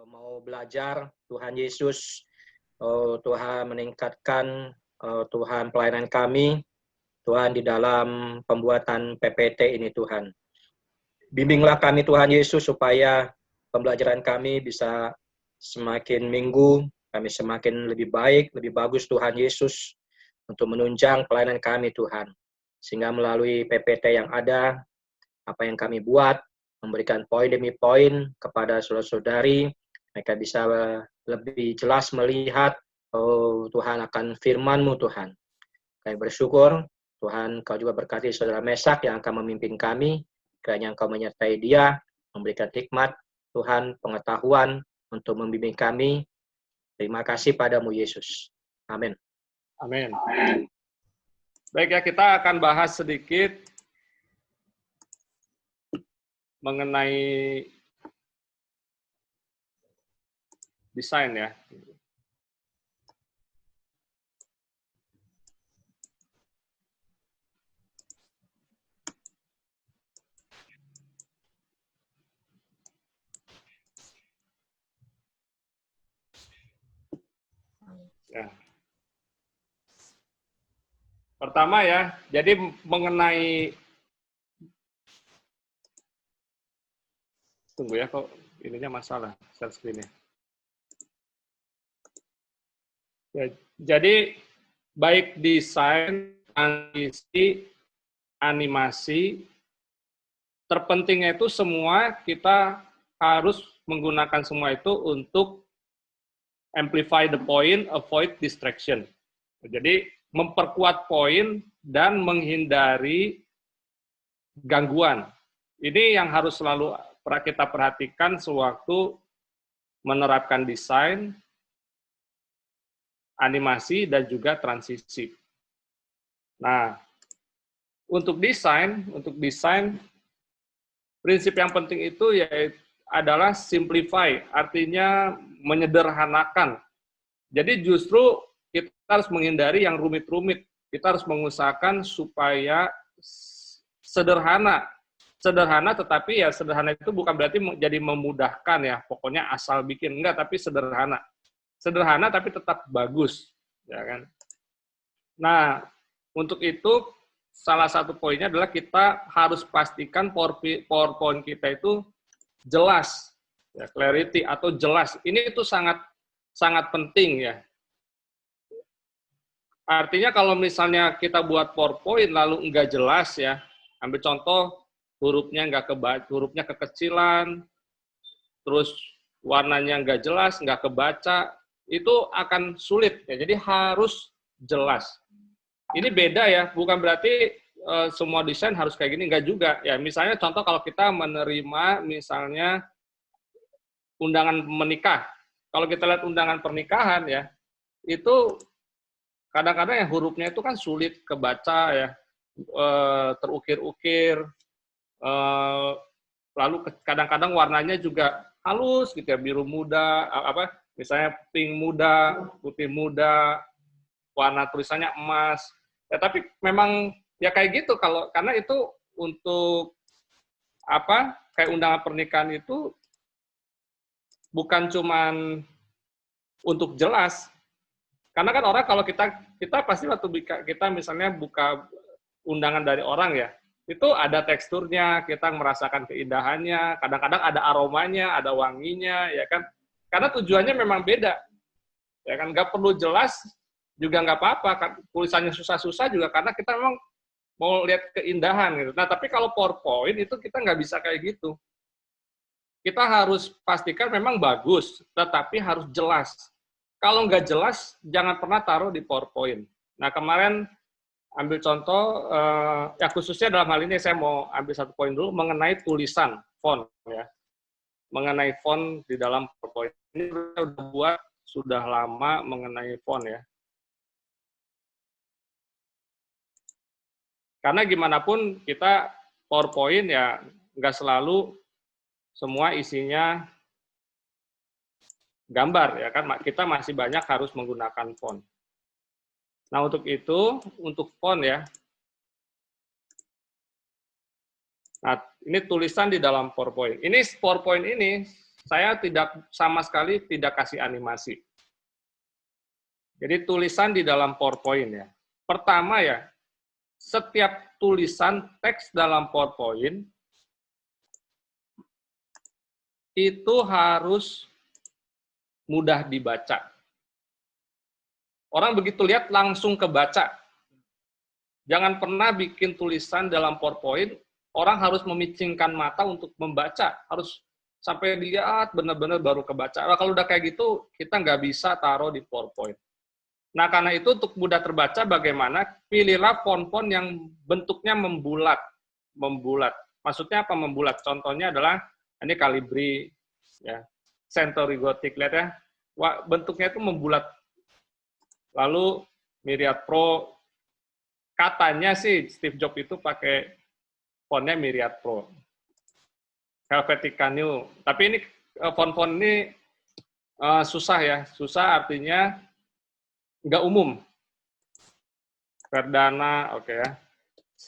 mau belajar Tuhan Yesus, Tuhan meningkatkan Tuhan pelayanan kami, Tuhan di dalam pembuatan PPT ini Tuhan. Bimbinglah kami Tuhan Yesus supaya pembelajaran kami bisa semakin minggu, kami semakin lebih baik, lebih bagus Tuhan Yesus untuk menunjang pelayanan kami Tuhan. Sehingga melalui PPT yang ada, apa yang kami buat, memberikan poin demi poin kepada saudara-saudari, mereka bisa lebih jelas melihat Tuhan akan firman-Mu Tuhan. Kami bersyukur, Tuhan Kau juga berkati saudara Mesak yang akan memimpin kami, kiranya Engkau menyertai dia, memberikan hikmat, Tuhan, pengetahuan untuk membimbing kami. Terima kasih padamu Yesus. Amin. Amin. Baik ya, kita akan bahas sedikit mengenai desain ya. Ya. Pertama ya, jadi mengenai, tunggu ya kok ininya masalah share screen-nya. Ya, jadi baik desain, animasi, terpentingnya itu semua kita harus menggunakan semua itu untuk amplify the point, avoid distraction. Jadi memperkuat poin dan menghindari gangguan. Ini yang harus selalu kita perhatikan sewaktu menerapkan desain, animasi, dan juga transisi. Nah, untuk desain, prinsip yang penting itu yaitu adalah simplify, artinya menyederhanakan. Jadi justru kita harus menghindari yang rumit-rumit. Kita harus mengusahakan supaya sederhana. Sederhana, tetapi ya sederhana itu bukan berarti jadi memudahkan ya, pokoknya asal bikin. Enggak, tapi sederhana. Sederhana tapi tetap bagus. Ya kan? Nah, untuk itu salah satu poinnya adalah kita harus pastikan PowerPoint kita itu jelas, ya, clarity atau jelas. Ini itu sangat penting ya. Artinya kalau misalnya kita buat PowerPoint lalu enggak jelas ya, ambil contoh hurufnya hurufnya kekecilan, terus warnanya enggak jelas, enggak kebaca, itu akan sulit ya. Jadi harus jelas. Ini beda ya, bukan berarti semua desain harus kayak gini, enggak juga. Ya, misalnya contoh kalau kita menerima misalnya undangan menikah. Kalau kita lihat undangan pernikahan ya, itu kadang-kadang ya hurufnya itu kan sulit kebaca ya, terukir-ukir, lalu kadang-kadang warnanya juga halus gitu ya, biru muda, misalnya pink muda, putih muda, warna tulisannya emas. Ya tapi memang ya kayak gitu karena itu untuk kayak undangan pernikahan itu bukan cuman untuk jelas. Karena kan orang kalau kita pasti waktu kita misalnya buka undangan dari orang ya, itu ada teksturnya, kita merasakan keindahannya, kadang-kadang ada aromanya, ada wanginya, ya kan? Karena tujuannya memang beda. Ya kan, nggak perlu jelas juga nggak apa-apa, kan tulisannya susah-susah juga karena kita memang mau lihat keindahan gitu. Nah, tapi kalau PowerPoint itu kita nggak bisa kayak gitu. Kita harus pastikan memang bagus, tetapi harus jelas. Kalau nggak jelas, jangan pernah taruh di PowerPoint. Nah, kemarin ambil contoh, ya khususnya dalam hal ini saya mau ambil satu poin dulu mengenai tulisan, font. Ya. Mengenai font di dalam PowerPoint. Ini sudah buat, sudah lama mengenai font ya. Karena gimana pun kita PowerPoint ya nggak selalu semua isinya gambar ya kan, kita masih banyak harus menggunakan font. Nah untuk itu, untuk font ya, nah ini tulisan di dalam PowerPoint. Ini PowerPoint ini saya sama sekali tidak kasih animasi. Jadi tulisan di dalam PowerPoint ya. Pertama ya, setiap tulisan teks dalam PowerPoint itu harus mudah dibaca. Orang begitu lihat langsung kebaca. Jangan pernah bikin tulisan dalam PowerPoint, orang harus memicingkan mata untuk membaca, harus sampai dilihat benar-benar baru kebaca. Nah, kalau udah kayak gitu, kita nggak bisa taruh di PowerPoint. Nah, karena itu untuk mudah terbaca bagaimana, pilihlah font-font yang bentuknya membulat. Maksudnya apa membulat? Contohnya adalah, ini Calibri, ya, Century Gothic, lihat ya, wah, bentuknya itu membulat. Lalu Myriad Pro, katanya sih Steve Jobs itu pakai fontnya Myriad Pro. Helvetica Neue. Tapi ini font-font ini susah ya. Susah artinya nggak umum. Verdana, oke ya.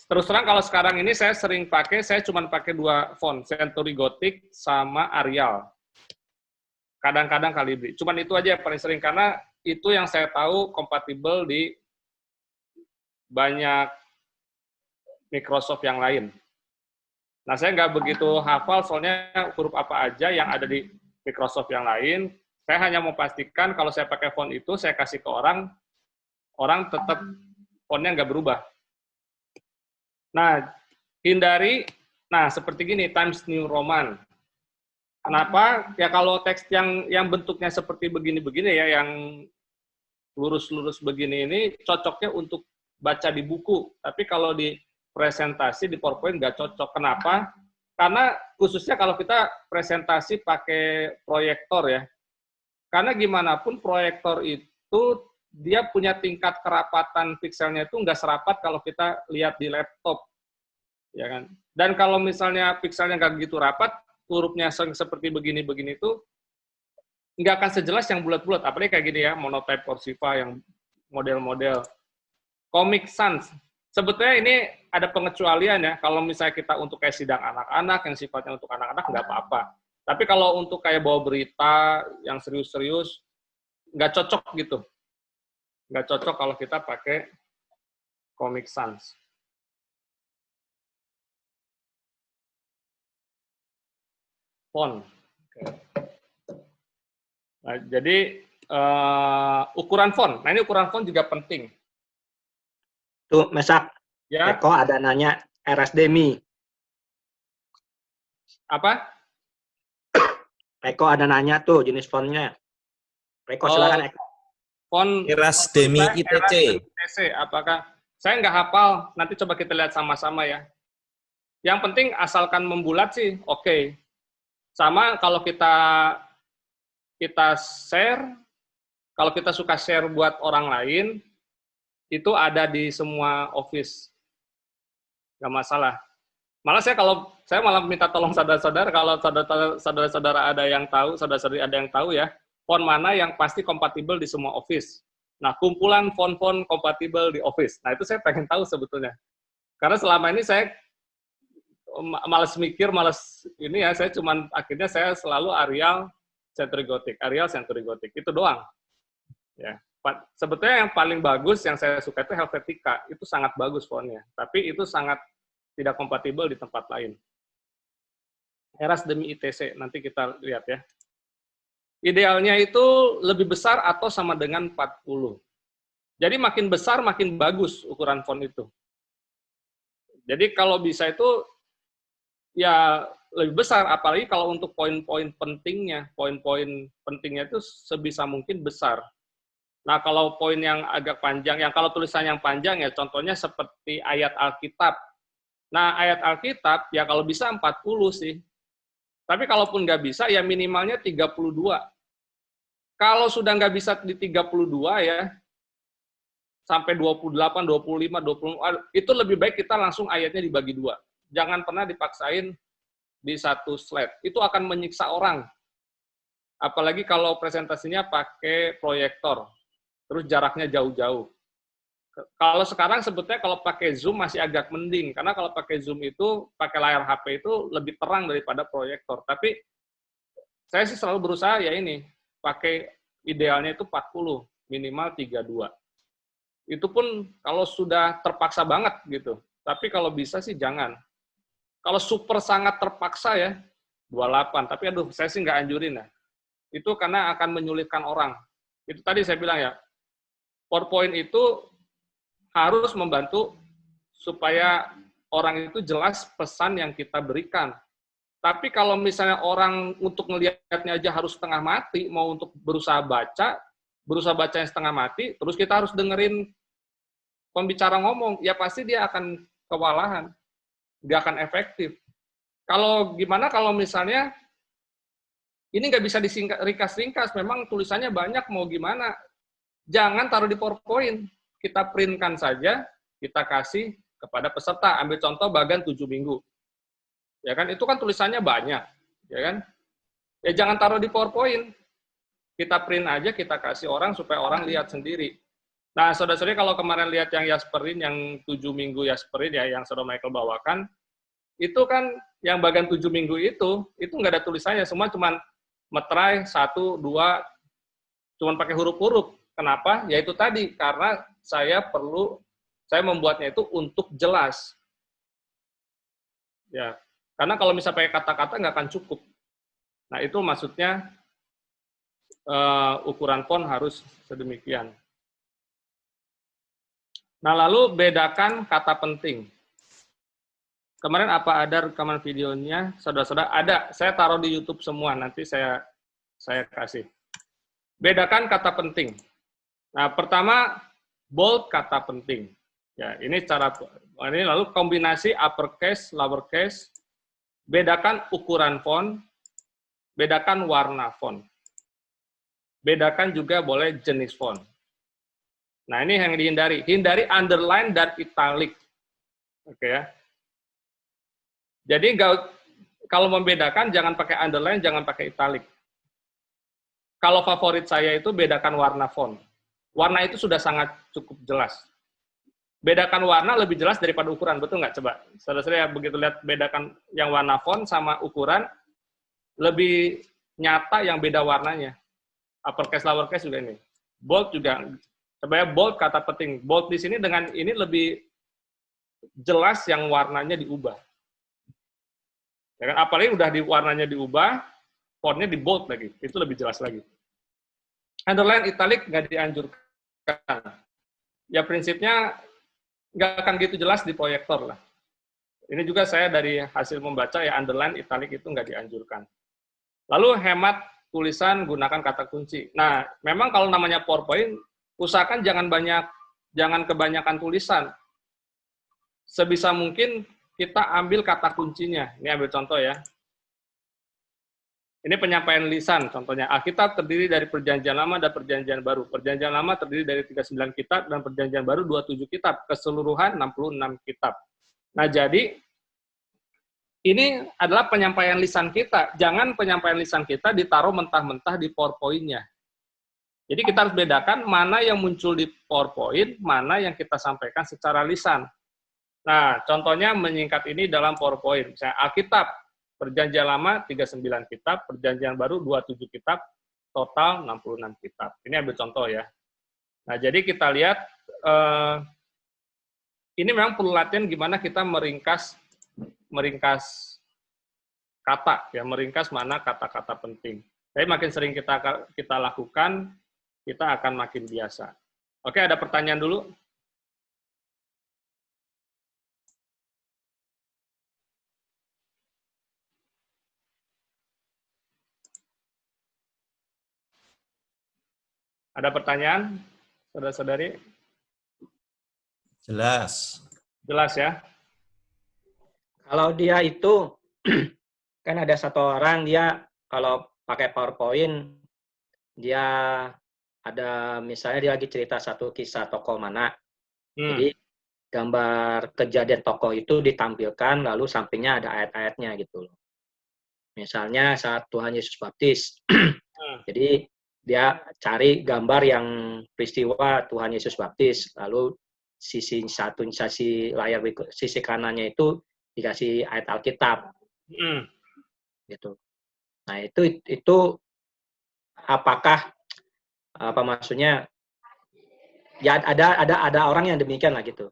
Terus terang kalau sekarang ini saya sering pakai, saya cuma pakai 2 font, Century Gothic sama Arial. Kadang-kadang Calibri. Cuman itu aja yang paling sering, karena itu yang saya tahu kompatibel di banyak Microsoft yang lain. Nah, saya nggak begitu hafal soalnya huruf apa aja yang ada di Microsoft yang lain. Saya hanya mau pastikan kalau saya pakai font itu, saya kasih ke orang, orang tetap fontnya nggak berubah. Nah, hindari, nah seperti gini, Times New Roman. Kenapa? Ya kalau teks yang bentuknya seperti begini-begini ya, yang lurus-lurus begini ini cocoknya untuk baca di buku. Tapi kalau di presentasi, di PowerPoint nggak cocok. Kenapa? Karena khususnya kalau kita presentasi pakai proyektor ya. Karena gimana pun proyektor itu dia punya tingkat kerapatan pikselnya itu nggak serapat kalau kita lihat di laptop. Ya kan? Dan kalau misalnya pikselnya nggak begitu rapat, hurufnya seperti begini-begini itu nggak akan sejelas yang bulat-bulat. Apalagi kayak gini ya, monotype cursiva yang model-model. Comic Sans. Sebetulnya ini ada pengecualian ya, kalau misalnya kita untuk kayak sidang anak-anak, yang sifatnya untuk anak-anak nggak apa-apa. Tapi kalau untuk kayak bawa berita yang serius-serius, nggak cocok gitu. Nggak cocok kalau kita pakai Comic Sans. Font. Nah, jadi ukuran font. Nah, ini ukuran font juga penting. Tuh, Mesak. Ya. Eko ada nanya RSDMI. Apa? Eko ada nanya tuh jenis fontnya. Eko silakan Eko. Font RSDMI ITC. Apakah saya nggak hafal? Nanti coba kita lihat sama-sama ya. Yang penting asalkan membulat sih, oke. Sama kalau kita share, kalau kita suka share buat orang lain, itu ada di semua office. Nggak masalah. Malah saya malah minta tolong saudara-saudara, kalau saudara-saudara ada yang tahu, saudara-saudari ada yang tahu ya, font mana yang pasti kompatibel di semua office. Nah, kumpulan font-font kompatibel di office. Nah, itu saya pengen tahu sebetulnya. Karena selama ini saya malas mikir, malas ini ya, akhirnya saya selalu Arial, Century Gothic, Arial, Century Gothic, itu doang. Ya. Sebetulnya yang paling bagus yang saya suka itu Helvetica, itu sangat bagus fontnya, tapi itu sangat tidak kompatibel di tempat lain. RSDMI ITC, nanti kita lihat ya. Idealnya itu lebih besar atau sama dengan 40. Jadi makin besar makin bagus ukuran font itu. Jadi kalau bisa itu ya lebih besar, apalagi kalau untuk poin-poin pentingnya itu sebisa mungkin besar. Nah, kalau poin yang agak panjang, yang kalau tulisan yang panjang ya, contohnya seperti ayat Alkitab. Nah, ayat Alkitab ya kalau bisa 40 sih. Tapi kalaupun nggak bisa, ya minimalnya 32. Kalau sudah nggak bisa di 32 ya, sampai 28, 25, 20, itu lebih baik kita langsung ayatnya dibagi 2. Jangan pernah dipaksain di satu slide. Itu akan menyiksa orang. Apalagi kalau presentasinya pakai proyektor. Terus jaraknya jauh-jauh. Kalau sekarang sebetulnya kalau pakai Zoom masih agak mending, karena kalau pakai Zoom itu, pakai layar HP itu lebih terang daripada proyektor. Tapi saya sih selalu berusaha ya ini, pakai idealnya itu 40, minimal 32. Itu pun kalau sudah terpaksa banget gitu. Tapi kalau bisa sih jangan. Kalau super sangat terpaksa ya, 28. Tapi aduh, saya sih nggak anjurin ya. Itu karena akan menyulitkan orang. Itu tadi saya bilang ya, PowerPoint itu harus membantu supaya orang itu jelas pesan yang kita berikan. Tapi kalau misalnya orang untuk ngelihatnya aja harus setengah mati, mau untuk berusaha baca yang setengah mati, terus kita harus dengerin pembicara ngomong, ya pasti dia akan kewalahan, nggak akan efektif. Kalau gimana kalau misalnya ini nggak bisa ringkas-ringkas, memang tulisannya banyak, mau gimana? Jangan taruh di PowerPoint, kita printkan saja, kita kasih kepada peserta. Ambil contoh bagan 7 minggu. Ya kan, itu kan tulisannya banyak, ya kan? Ya jangan taruh di PowerPoint. Kita print aja, kita kasih orang supaya orang lihat sendiri. Nah, saudara-saudari kalau kemarin lihat yang Jasperin, yang 7 minggu Jasperin ya, yang saudara Michael bawakan, itu kan yang bagian 7 minggu itu nggak ada tulisannya, semua cuman meterai 1, 2, cuman pakai huruf-huruf. Kenapa? Ya itu tadi, karena saya membuatnya itu untuk jelas. Ya, karena kalau misalnya pakai kata-kata nggak akan cukup. Nah, itu maksudnya ukuran font harus sedemikian. Nah, lalu bedakan kata penting. Kemarin apa ada rekaman videonya? Saudara-saudara, ada. Saya taruh di YouTube semua, nanti saya kasih. Bedakan kata penting. Nah, pertama, bold kata penting. Ya, ini lalu kombinasi uppercase, lowercase, bedakan ukuran font, bedakan warna font. Bedakan juga boleh jenis font. Nah, ini yang dihindari. Hindari underline dan italic. Oke ya. Jadi kalau membedakan jangan pakai underline, jangan pakai italic. Kalau favorit saya itu bedakan warna font. Warna itu sudah sangat cukup jelas. Bedakan warna lebih jelas daripada ukuran, betul nggak? Coba, saudara-saudara begitu lihat bedakan yang warna font sama ukuran, lebih nyata yang beda warnanya. Uppercase, lowercase juga ini. Bold juga. Coba ya, bold kata penting. Bold di sini dengan ini lebih jelas yang warnanya diubah. Ya kan? Apalagi udah warnanya diubah, fontnya di bold lagi. Itu lebih jelas lagi. Underline, italic nggak dianjurkan. Ya prinsipnya nggak akan gitu jelas di proyektor lah. Ini juga saya dari hasil membaca ya underline, italic itu nggak dianjurkan. Lalu hemat tulisan, gunakan kata kunci. Nah, memang kalau namanya PowerPoint, usahakan jangan kebanyakan tulisan. Sebisa mungkin kita ambil kata kuncinya. Ini ambil contoh ya. Ini penyampaian lisan, contohnya. Alkitab terdiri dari Perjanjian Lama dan Perjanjian Baru. Perjanjian Lama terdiri dari 39 kitab dan Perjanjian Baru 27 kitab. Keseluruhan 66 kitab. Nah, jadi ini adalah penyampaian lisan kita. Jangan penyampaian lisan kita ditaruh mentah-mentah di PowerPoint-nya. Jadi kita harus bedakan mana yang muncul di PowerPoint, mana yang kita sampaikan secara lisan. Nah, contohnya menyingkat ini dalam PowerPoint. Misalnya Alkitab, Perjanjian Lama 39 kitab, Perjanjian Baru 27 kitab, total 66 kitab. Ini ambil contoh ya. Nah, jadi kita lihat, ini memang perlu latihan gimana kita meringkas kata, ya meringkas mana kata-kata penting. Tapi makin sering kita lakukan, kita akan makin biasa. Oke, ada pertanyaan dulu? Ada pertanyaan, saudara-saudari? Jelas. Jelas ya? Kalau dia itu, kan ada satu orang dia kalau pakai PowerPoint, dia ada misalnya dia lagi cerita satu kisah tokoh mana. Jadi gambar kejadian tokoh itu ditampilkan, lalu sampingnya ada ayat-ayatnya gitu loh. Misalnya saat Tuhan Yesus Baptis. Jadi dia cari gambar yang peristiwa Tuhan Yesus Baptis, lalu sisi layar sisi kanannya itu dikasih ayat Alkitab. Gitu. Nah, itu apakah apa maksudnya? Ya ada orang yang demikian lah gitu.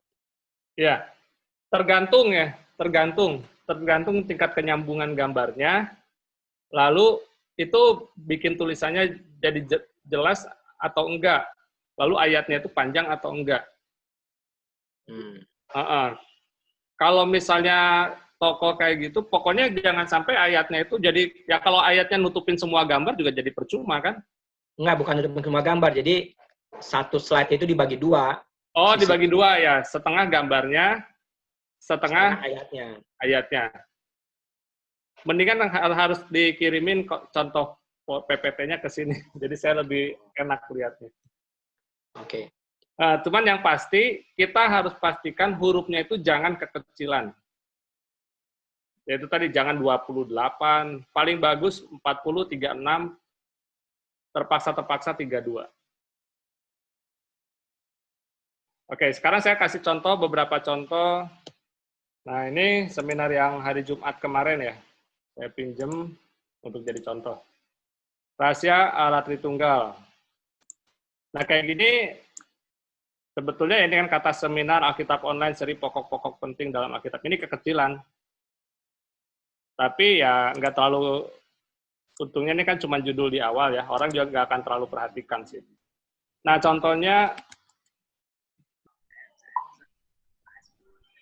Ya, tergantung ya, tergantung tingkat kenyambungan gambarnya. Lalu itu bikin tulisannya jadi jelas atau enggak. Lalu ayatnya itu panjang atau enggak. Kalau misalnya toko kayak gitu, pokoknya jangan sampai ayatnya itu jadi, ya kalau ayatnya nutupin semua gambar juga jadi percuma kan? Enggak, bukan nutupin semua gambar. Jadi satu slide itu dibagi dua. Oh, dibagi dua ya, setengah gambarnya, setengah ayatnya. Mendingan harus dikirimin contoh PPT-nya ke sini. Jadi saya lebih enak lihatnya. Oke. Cuman yang pasti, kita harus pastikan hurufnya itu jangan kekecilan. Yaitu tadi jangan 28, paling bagus 40, 36, terpaksa 32. Oke, sekarang saya kasih contoh, beberapa contoh. Nah, ini seminar yang hari Jumat kemarin ya. Saya pinjem untuk jadi contoh. Rahasia alat Tritunggal. Nah, kayak gini, sebetulnya ini kan kata seminar Alkitab online seri pokok-pokok penting dalam Alkitab. Ini kekecilan. Tapi ya nggak terlalu, untungnya ini kan cuma judul di awal ya. Orang juga nggak akan terlalu perhatikan sih. Nah, contohnya.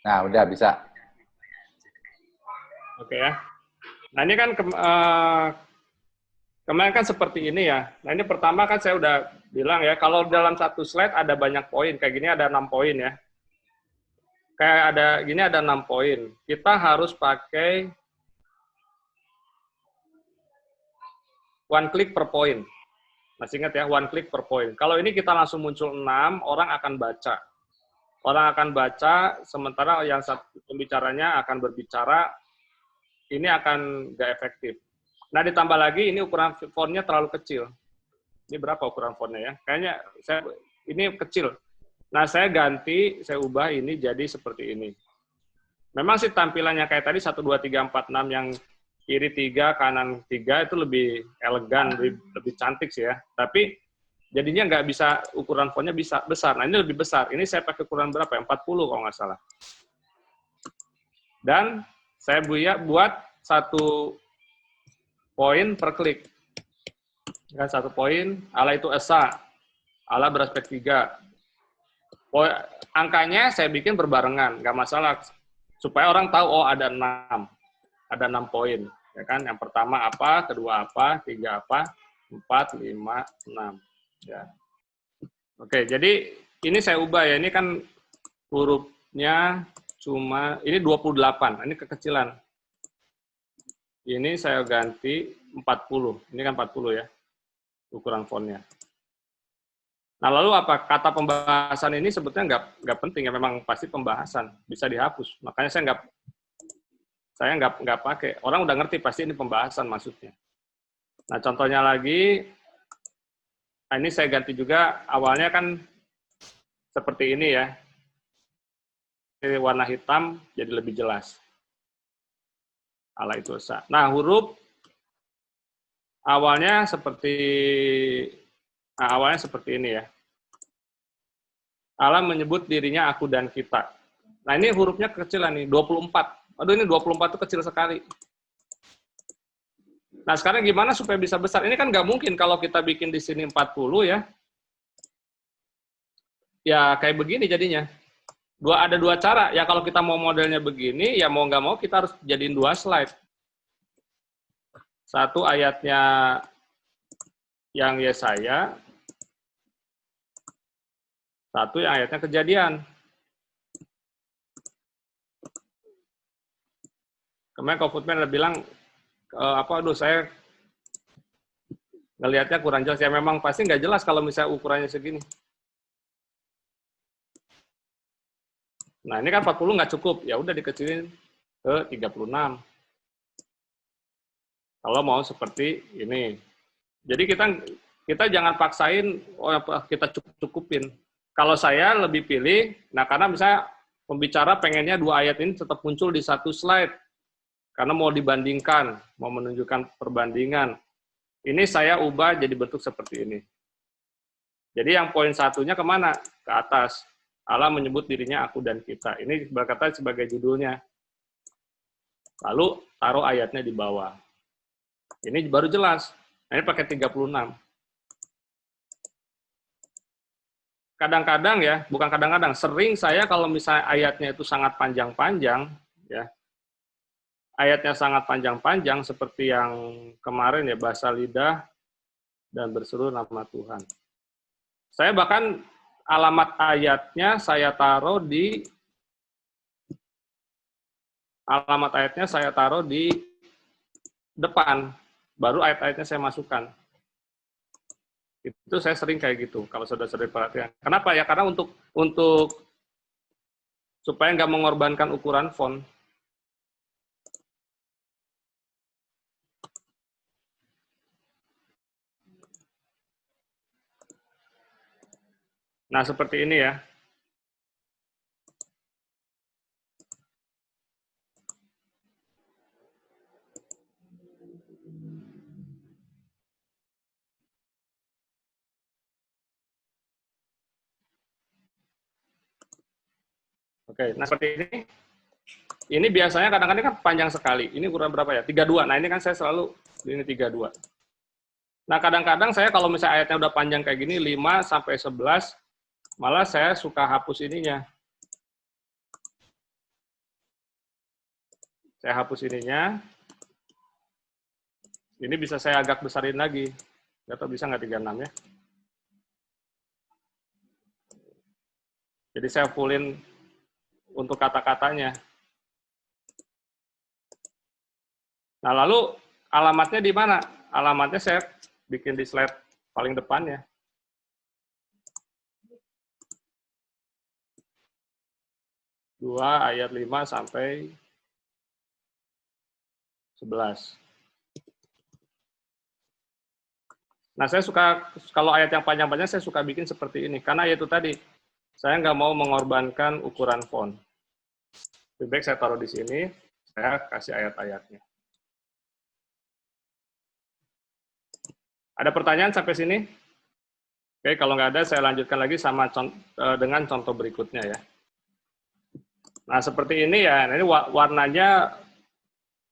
Nah, udah bisa. Oke ya. Nah, ini kan kemarin kan seperti ini ya. Nah, ini pertama kan saya udah bilang ya, kalau dalam satu slide ada banyak poin, kayak gini ada 6 poin ya. Kayak ada gini ada 6 poin. Kita harus pakai one click per point. Masih ingat ya, one click per point. Kalau ini kita langsung muncul 6, orang akan baca. Orang akan baca, sementara yang satu pembicaranya akan berbicara, ini akan nggak efektif. Nah, ditambah lagi, ini ukuran fontnya terlalu kecil. Ini berapa ukuran fontnya ya? Kayaknya ini kecil. Nah, saya ganti, saya ubah ini jadi seperti ini. Memang sih tampilannya kayak tadi, 1, 2, 3, 4, 6, yang kiri 3, kanan 3, itu lebih elegan, lebih cantik sih ya. Tapi jadinya nggak bisa, ukuran fontnya bisa besar. Nah, ini lebih besar. Ini saya pakai ukuran berapa ya? 40 kalau nggak salah. Dan saya buat 1 poin per klik. Kan 1 poin, Allah itu esa. Allah beraspek 3. Angkanya saya bikin berbarengan, nggak masalah. Supaya orang tahu, oh ada 6. Ada 6 poin. Ya kan? Yang pertama apa, kedua apa, 3 apa, 4, 5, 6. Ya. Oke, jadi ini saya ubah ya. Ini kan hurufnya cuma, ini 28. Ini kekecilan. Ini saya ganti 40. Ini kan 40 ya, ukuran fontnya. Nah, lalu apa? Kata pembahasan ini sebetulnya nggak penting ya, memang pasti pembahasan. Bisa dihapus. Makanya saya nggak pakai. Orang udah ngerti pasti ini pembahasan maksudnya. Nah, contohnya lagi, ini saya ganti juga, awalnya kan seperti ini ya. Ini warna hitam jadi lebih jelas. Allah itu esa. Nah, huruf awalnya seperti ini ya. Allah menyebut dirinya aku dan kita. Nah, ini hurufnya kekecilan nih, 24. Aduh, ini 24 itu kecil sekali. Nah, sekarang gimana supaya bisa besar? Ini kan nggak mungkin kalau kita bikin di sini 40 ya. Ya, kayak begini jadinya. Ada 2 cara. Ya, kalau kita mau modelnya begini, ya mau nggak mau kita harus jadiin 2 slide. 1 ayatnya yang Yesaya, 1 yang ayatnya Kejadian. Kemarin Kak Footman bilang, saya ngelihatnya kurang jelas. Ya memang pasti nggak jelas kalau misalnya ukurannya segini. Nah, ini kan 40 nggak cukup. Ya udah dikecilin ke 36. Kalau mau seperti ini. Jadi kita jangan paksain, kita cukupin. Kalau saya lebih pilih, nah karena misalnya pembicara pengennya 2 ayat ini tetap muncul di 1 slide. Karena mau dibandingkan, mau menunjukkan perbandingan. Ini saya ubah jadi bentuk seperti ini. Jadi yang poin satunya kemana? Ke atas. Allah menyebut dirinya aku dan kita. Ini berkata sebagai judulnya. Lalu taruh ayatnya di bawah. Ini baru jelas. Nah, ini pakai 36. Kadang-kadang ya, bukan kadang-kadang, sering saya kalau misalnya ayatnya itu sangat panjang-panjang, ya, ayatnya sangat panjang-panjang seperti yang kemarin ya, bahasa lidah dan berseru nama Tuhan. Saya bahkan alamat ayatnya saya taruh di depan, baru ayat-ayatnya saya masukkan. Itu saya sering kayak gitu, kalau saudara sering perhatian. Kenapa ya? Karena untuk supaya nggak mengorbankan ukuran font. Nah, seperti ini ya. Oke, nah seperti ini. Ini biasanya kadang-kadang kan panjang sekali. Ini ukuran berapa ya? 32. Nah, ini kan saya selalu ini 32. Nah, kadang-kadang saya kalau misalnya ayatnya udah panjang kayak gini, 5 sampai 11, malah saya suka hapus ininya. Saya hapus ininya. Ini bisa saya agak besarin lagi. Nggak tahu bisa nggak 36 ya. Jadi saya fullin untuk kata-katanya. Nah, lalu alamatnya di mana? Alamatnya saya bikin di slide paling depannya. Dua ayat 5 sampai 11. Nah, saya suka, kalau ayat yang panjang-panjang, saya suka bikin seperti ini. Karena itu tadi, saya nggak mau mengorbankan ukuran font. Lebih baik saya taruh di sini, saya kasih ayat-ayatnya. Ada pertanyaan sampai sini? Oke, kalau nggak ada, saya lanjutkan lagi sama dengan contoh berikutnya ya. Nah, seperti ini ya, ini warnanya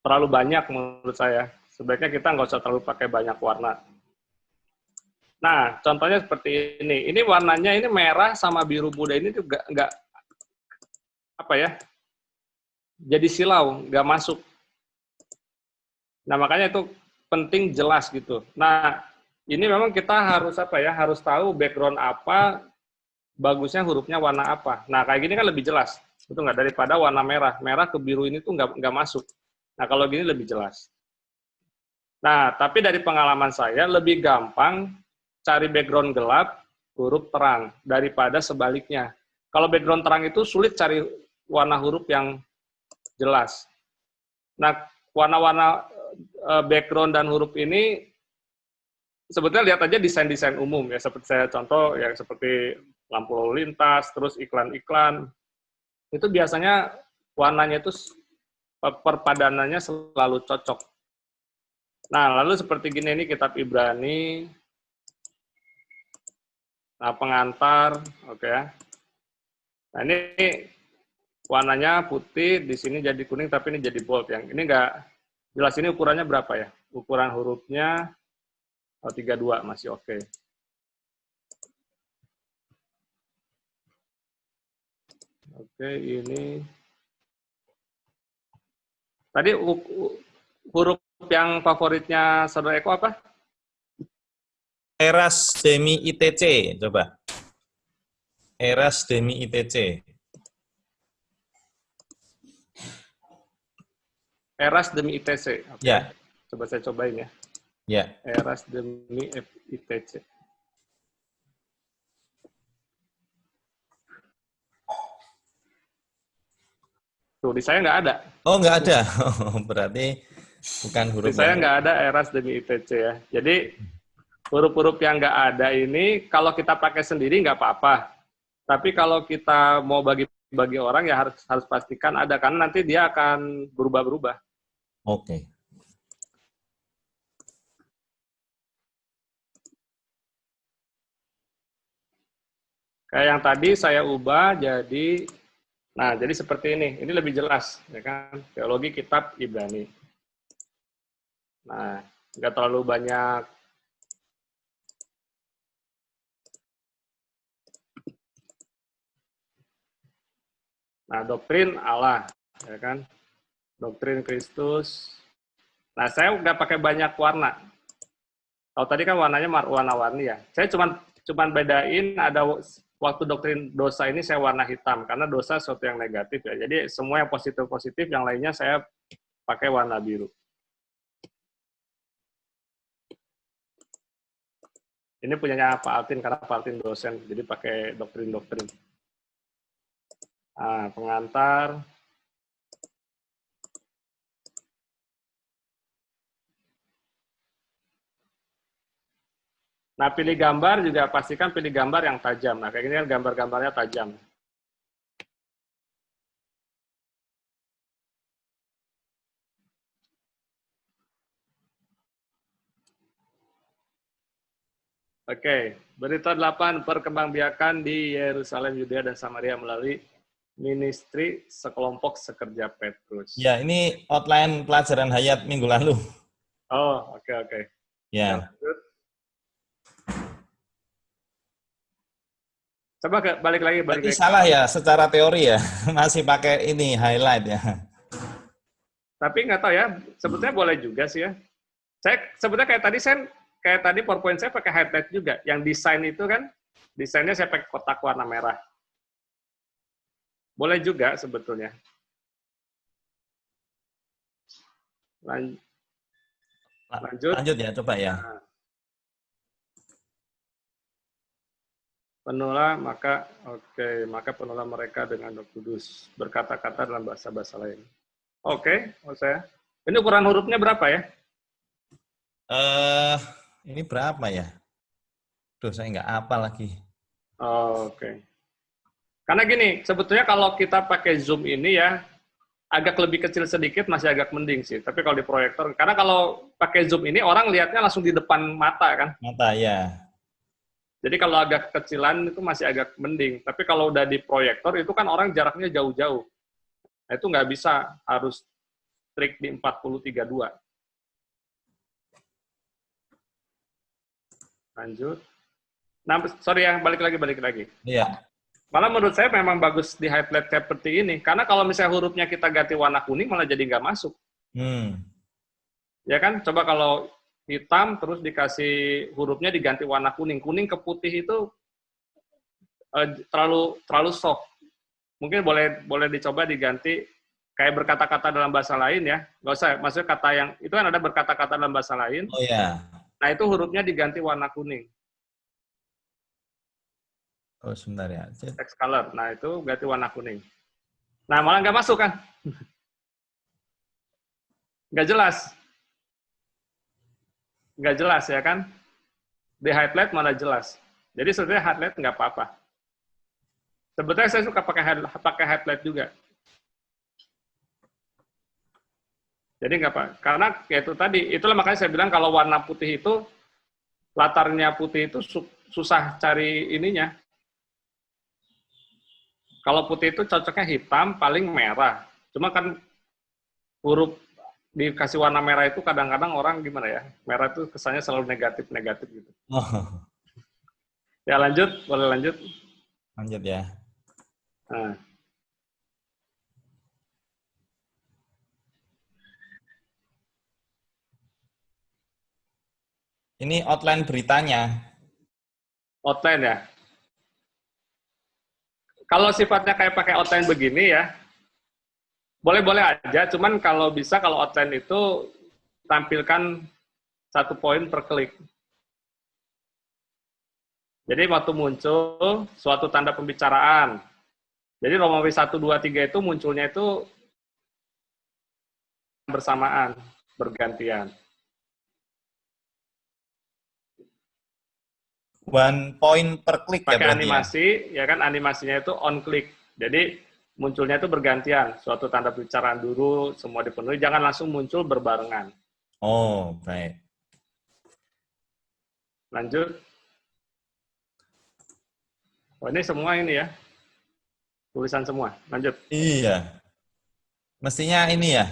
terlalu banyak menurut saya. Sebaiknya kita nggak usah terlalu pakai banyak warna. Nah, contohnya seperti ini. Ini warnanya ini merah sama biru muda ini juga nggak apa ya? Jadi silau, nggak masuk. Nah, makanya itu penting jelas gitu. Nah, ini memang kita harus apa ya? Harus tahu background apa, bagusnya hurufnya warna apa. Nah, kayak gini kan lebih jelas, betul nggak? Daripada warna merah. Merah ke biru ini tuh nggak masuk. Nah, kalau gini lebih jelas. Nah, tapi dari pengalaman saya lebih gampang cari background gelap, huruf terang, daripada sebaliknya. Kalau background terang itu sulit cari warna huruf yang jelas. Nah, warna-warna background dan huruf ini, sebetulnya lihat aja desain-desain umum, ya seperti saya contoh, ya seperti lampu lalu lintas, terus iklan-iklan, itu biasanya warnanya itu perpadanannya selalu cocok. Nah, lalu seperti gini, ini kitab Ibrani, nah, pengantar, oke ya. Nah, ini warnanya putih, di sini jadi kuning, tapi ini jadi bold. Yang ini enggak jelas, ini ukurannya berapa ya? Ukuran hurufnya 32, masih oke. Oke, ini. Tadi huruf yang favoritnya Saudara Eko apa? Eras Demi ITC, coba. Eras Demi ITC. Eras Demi ITC. Oke. Ya. Coba saya cobain ya. Ya. Eras Demi ITC. Tuh, di saya nggak ada. Oh, nggak ada. Berarti bukan huruf. Di saya nggak ada Eras Demi ITC ya. Jadi, huruf-huruf yang nggak ada ini, kalau kita pakai sendiri nggak apa-apa. Tapi kalau kita mau bagi orang, ya harus pastikan ada. Karena nanti dia akan berubah-berubah. Oke. Kayak yang tadi saya ubah jadi, nah jadi seperti ini. Ini lebih jelas, ya kan? Teologi Kitab Ibrani. Nah, nggak terlalu banyak. Nah, doktrin Allah, ya kan? Doktrin Kristus. Nah, saya nggak pakai banyak warna. Kalau tadi kan warnanya warna-warni ya. Saya cuman bedain ada waktu doktrin dosa ini saya warna hitam karena dosa sesuatu yang negatif ya. Jadi semua yang positif-positif, yang lainnya saya pakai warna biru. Ini punyanya Pak Altin karena Pak Altin dosen, jadi pakai doktrin-doktrin. Nah, pengantar. Nah, pilih gambar juga pastikan pilih gambar yang tajam. Nah, kayak gini kan gambar-gambarnya tajam. Oke, berita 8 perkembangbiakan di Yerusalem, Yudea dan Samaria melalui ministry sekelompok sekerja Petrus. Ya, ini outline pelajaran Hayat minggu lalu. Oh, oke. Ya. Coba balik lagi. Berarti salah ya, secara teori ya, masih pakai ini highlight ya. Tapi nggak tahu ya, sebetulnya boleh juga sih ya. Saya sebetulnya kayak tadi PowerPoint saya pakai highlight juga. Yang desain itu kan, desainnya saya pakai kotak warna merah. Boleh juga sebetulnya. Lanjut ya, coba ya. Penulah maka penulah mereka dengan Roh Kudus, berkata-kata dalam bahasa-bahasa lain. Oke, saya. Ini ukuran hurufnya berapa ya? Ini berapa ya? Duh, saya nggak hafal lagi. Oke. Karena gini, sebetulnya kalau kita pakai Zoom ini ya, agak lebih kecil sedikit masih agak mending sih. Tapi kalau di proyektor, karena kalau pakai Zoom ini orang lihatnya langsung di depan mata kan. Mata, ya. Jadi kalau agak kecilan itu masih agak mending. Tapi kalau udah di proyektor itu kan orang jaraknya jauh-jauh. Nah, itu nggak bisa, harus strict di 40:32. Lanjut. Nah, sorry ya, balik lagi. Iya. Malah menurut saya memang bagus di highlight seperti ini. Karena kalau misalnya hurufnya kita ganti warna kuning, malah jadi nggak masuk. Ya kan? Coba kalau hitam, terus dikasih hurufnya diganti warna kuning. Kuning ke putih itu terlalu soft. Mungkin boleh dicoba diganti kayak berkata-kata dalam bahasa lain ya. Nggak usah, maksudnya kata yang, itu kan ada berkata-kata dalam bahasa lain. Oh ya. Nah, itu hurufnya diganti warna kuning. Oh, sebentar ya. Text color. Nah, itu ganti warna kuning. Nah, malah nggak masuk kan? Nggak jelas. Nggak jelas ya kan? Di highlight malah jelas. Jadi sebenarnya highlight nggak apa-apa. Sebetulnya saya suka pakai highlight juga. Jadi nggak apa, karena ya itu tadi, itulah makanya saya bilang kalau warna putih itu, latarnya putih itu susah cari ininya. Kalau putih itu cocoknya hitam, paling merah. Cuma kan huruf dikasih warna merah itu kadang-kadang orang gimana ya, merah itu kesannya selalu negatif gitu. Oh. Ya lanjut, boleh lanjut. Lanjut ya. Nah. Ini outline beritanya. Outline ya. Kalau sifatnya kayak pakai outline begini ya, boleh-boleh aja, cuman kalau bisa, kalau outline itu tampilkan 1 poin per klik. Jadi waktu muncul suatu tanda pembicaraan. Jadi Romawi 1, 2, 3 itu munculnya itu bersamaan, bergantian. 1 point per klik pakai ya, animasi, ya kan, animasinya itu on click. Jadi munculnya itu bergantian. Suatu tanda pembicaraan dulu, semua dipenuhi, jangan langsung muncul berbarengan. Oh, baik. Lanjut. Oh, ini semua ini ya. Tulisan semua. Lanjut. Iya. Mestinya ini ya.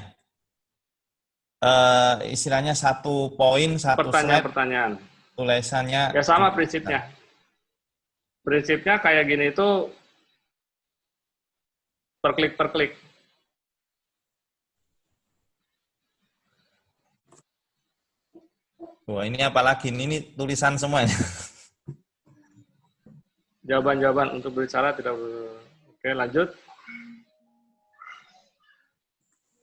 Istilahnya satu poin, satu slide, Pertanyaan-pertanyaan. tulisannya. Ya sama prinsipnya. Prinsipnya kayak gini itu per klik. Wah, ini apalagi ini tulisan semua. Jawaban-jawaban untuk berbicara tidak Oke, lanjut.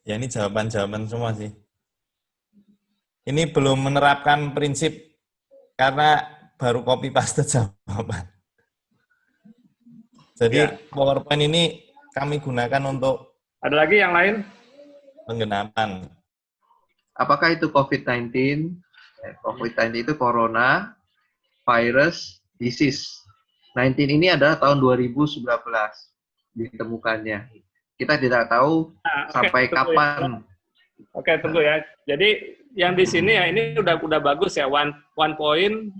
Ya, ini jawaban-jawaban semua sih. Ini belum menerapkan prinsip karena baru copy paste jawaban. Jadi Ya. PowerPoint ini kami gunakan untuk Ada lagi yang lain? penggenapan. Apakah itu COVID-19? COVID-19 itu corona, virus, disease. 19 ini adalah tahun 2019 ditemukannya. Kita tidak tahu Nah, oke, sampai tunggu ya. kapan. Oke, tunggu ya. Jadi yang di sini ya ini udah bagus ya, one point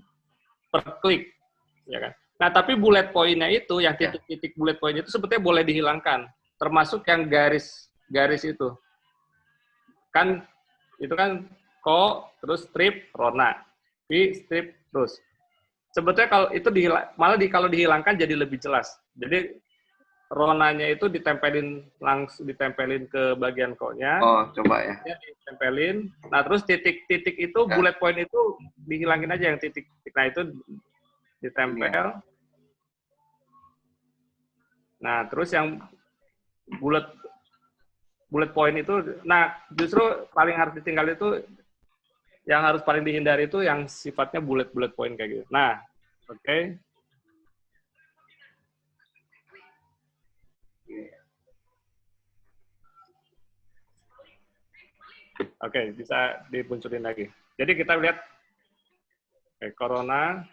per klik, ya kan. Nah, tapi bullet point-nya itu, yang titik-titik bullet point itu sebetulnya boleh dihilangkan, termasuk yang garis itu. Kan itu kan terus strip rona, strip terus. Sebetulnya kalau itu kalau dihilangkan jadi lebih jelas. Jadi ronanya itu ditempelin ke bagian ko-nya. Oh, coba ya. Ditempelin. Nah, terus titik-titik itu bullet point itu dihilangin aja yang titik. Nah, itu ditempel. Nah, terus yang bullet point itu, nah justru paling harus ditinggal itu, yang harus paling dihindari itu yang sifatnya bullet point kayak gitu. Nah, oke. Oke, bisa dimunculin lagi. Jadi kita lihat corona.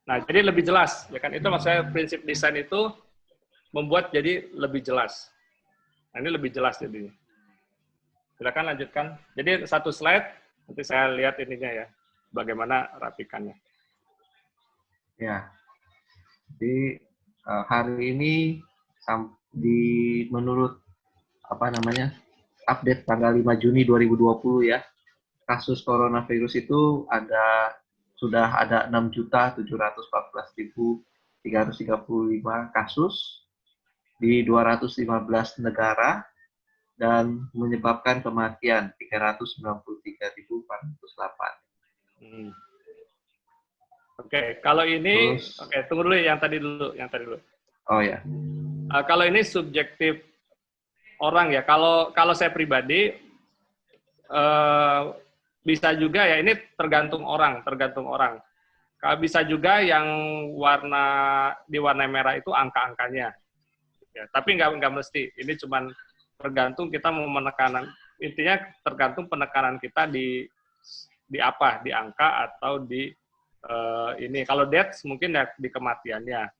Nah, jadi lebih jelas, ya kan? Itu maksudnya prinsip desain itu membuat jadi lebih jelas. Nah, ini lebih jelas jadi. Silakan lanjutkan. Jadi satu slide, nanti saya lihat ininya ya, bagaimana rapikannya. Ya. Jadi hari ini menurut update tanggal 5 Juni 2020 ya, kasus coronavirus itu sudah ada 6.714.335 kasus di 215 negara dan menyebabkan kematian 393.408. Oke, kalau ini, Terus, tunggu dulu yang tadi dulu. Oh ya. Kalau ini subjektif orang ya. Kalau saya pribadi bisa juga ya, ini tergantung orang. Kalau bisa juga yang di warna merah itu angka-angkanya. Ya, tapi nggak mesti. Ini cuman tergantung kita mau menekanan. Intinya tergantung penekanan kita di apa, di angka atau di ini. Kalau deaths mungkin ya di kematiannya.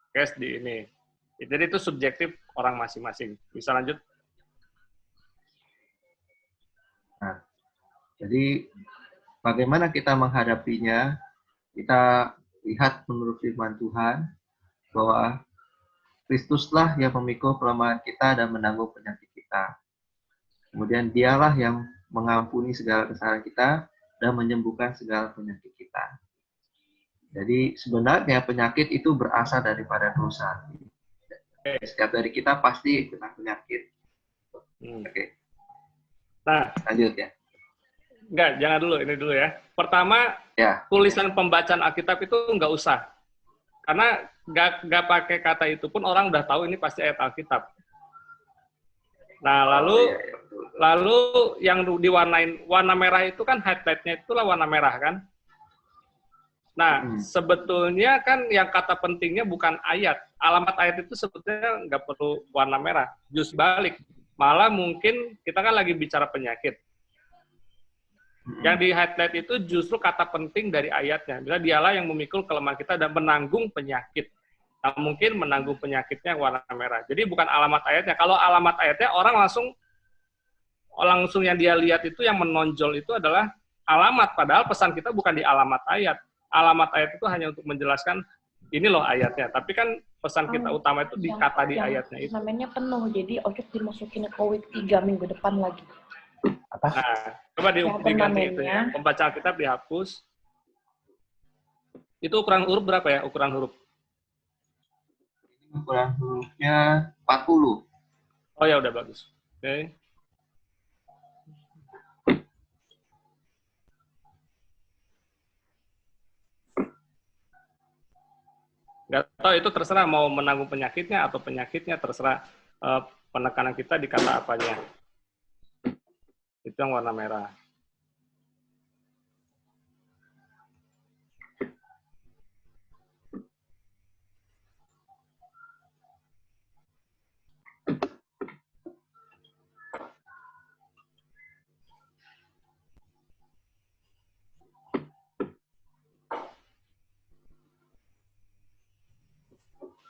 Case di ini. Jadi itu subjektif orang masing-masing. Bisa lanjut? Nah, jadi bagaimana kita menghadapinya? Kita lihat menurut firman Tuhan bahwa Kristuslah yang memikul kelemahan kita dan menanggung penyakit kita. Kemudian dialah yang mengampuni segala kesalahan kita dan menyembuhkan segala penyakit kita. Jadi sebenarnya penyakit itu berasal daripada dosa. Setiap dari kita pasti kena penyakit. Oke. Nah, lanjut ya. Enggak, jangan dulu. Ini dulu ya. Pertama, tulisan pembacaan Alkitab itu nggak usah. Karena nggak pakai kata itu pun orang udah tahu ini pasti ayat Alkitab. Nah, lalu yang diwarnain, warna merah itu kan highlight-nya itulah warna merah kan? Nah, sebetulnya kan yang kata pentingnya bukan ayat. Alamat ayat itu sebetulnya nggak perlu warna merah. Just balik. Malah mungkin kita kan lagi bicara penyakit. Yang di highlight itu justru kata penting dari ayatnya. Bila dialah yang memikul kelemahan kita dan menanggung penyakit. Nah, mungkin menanggung penyakitnya warna merah. Jadi bukan alamat ayatnya. Kalau alamat ayatnya orang langsung yang dia lihat itu yang menonjol itu adalah alamat. Padahal pesan kita bukan di alamat ayat. Alamat ayat itu hanya untuk menjelaskan ini loh ayatnya. Tapi kan pesan kita utama itu di kata di ayatnya itu. Namanya penuh. Jadi ojek dimasukin ke week 3 minggu depan lagi. Apa? Nah, coba diganti itu ya. Pembacaan kitab dihapus. Itu ukuran huruf berapa ya? Ukuran huruf? Ukuran hurufnya 40. Oh ya udah bagus. Oke. Nggak tahu itu terserah mau menanggung penyakitnya atau penyakitnya terserah penekanan kita di kata apanya. Itu yang warna merah.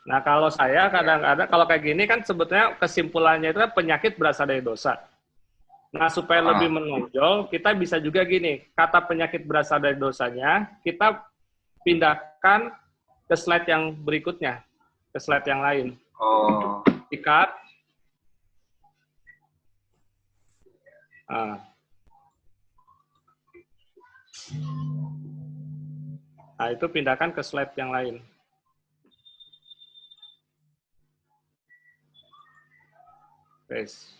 Nah, kalau saya kadang-kadang, kalau kayak gini kan sebetulnya kesimpulannya itu kan penyakit berasal dari dosa. Nah, supaya lebih menonjol, kita bisa juga gini, kata penyakit berasal dari dosanya, kita pindahkan ke slide yang berikutnya, ke slide yang lain. Oh. Ikat. Nah, itu pindahkan ke slide yang lain. Paste.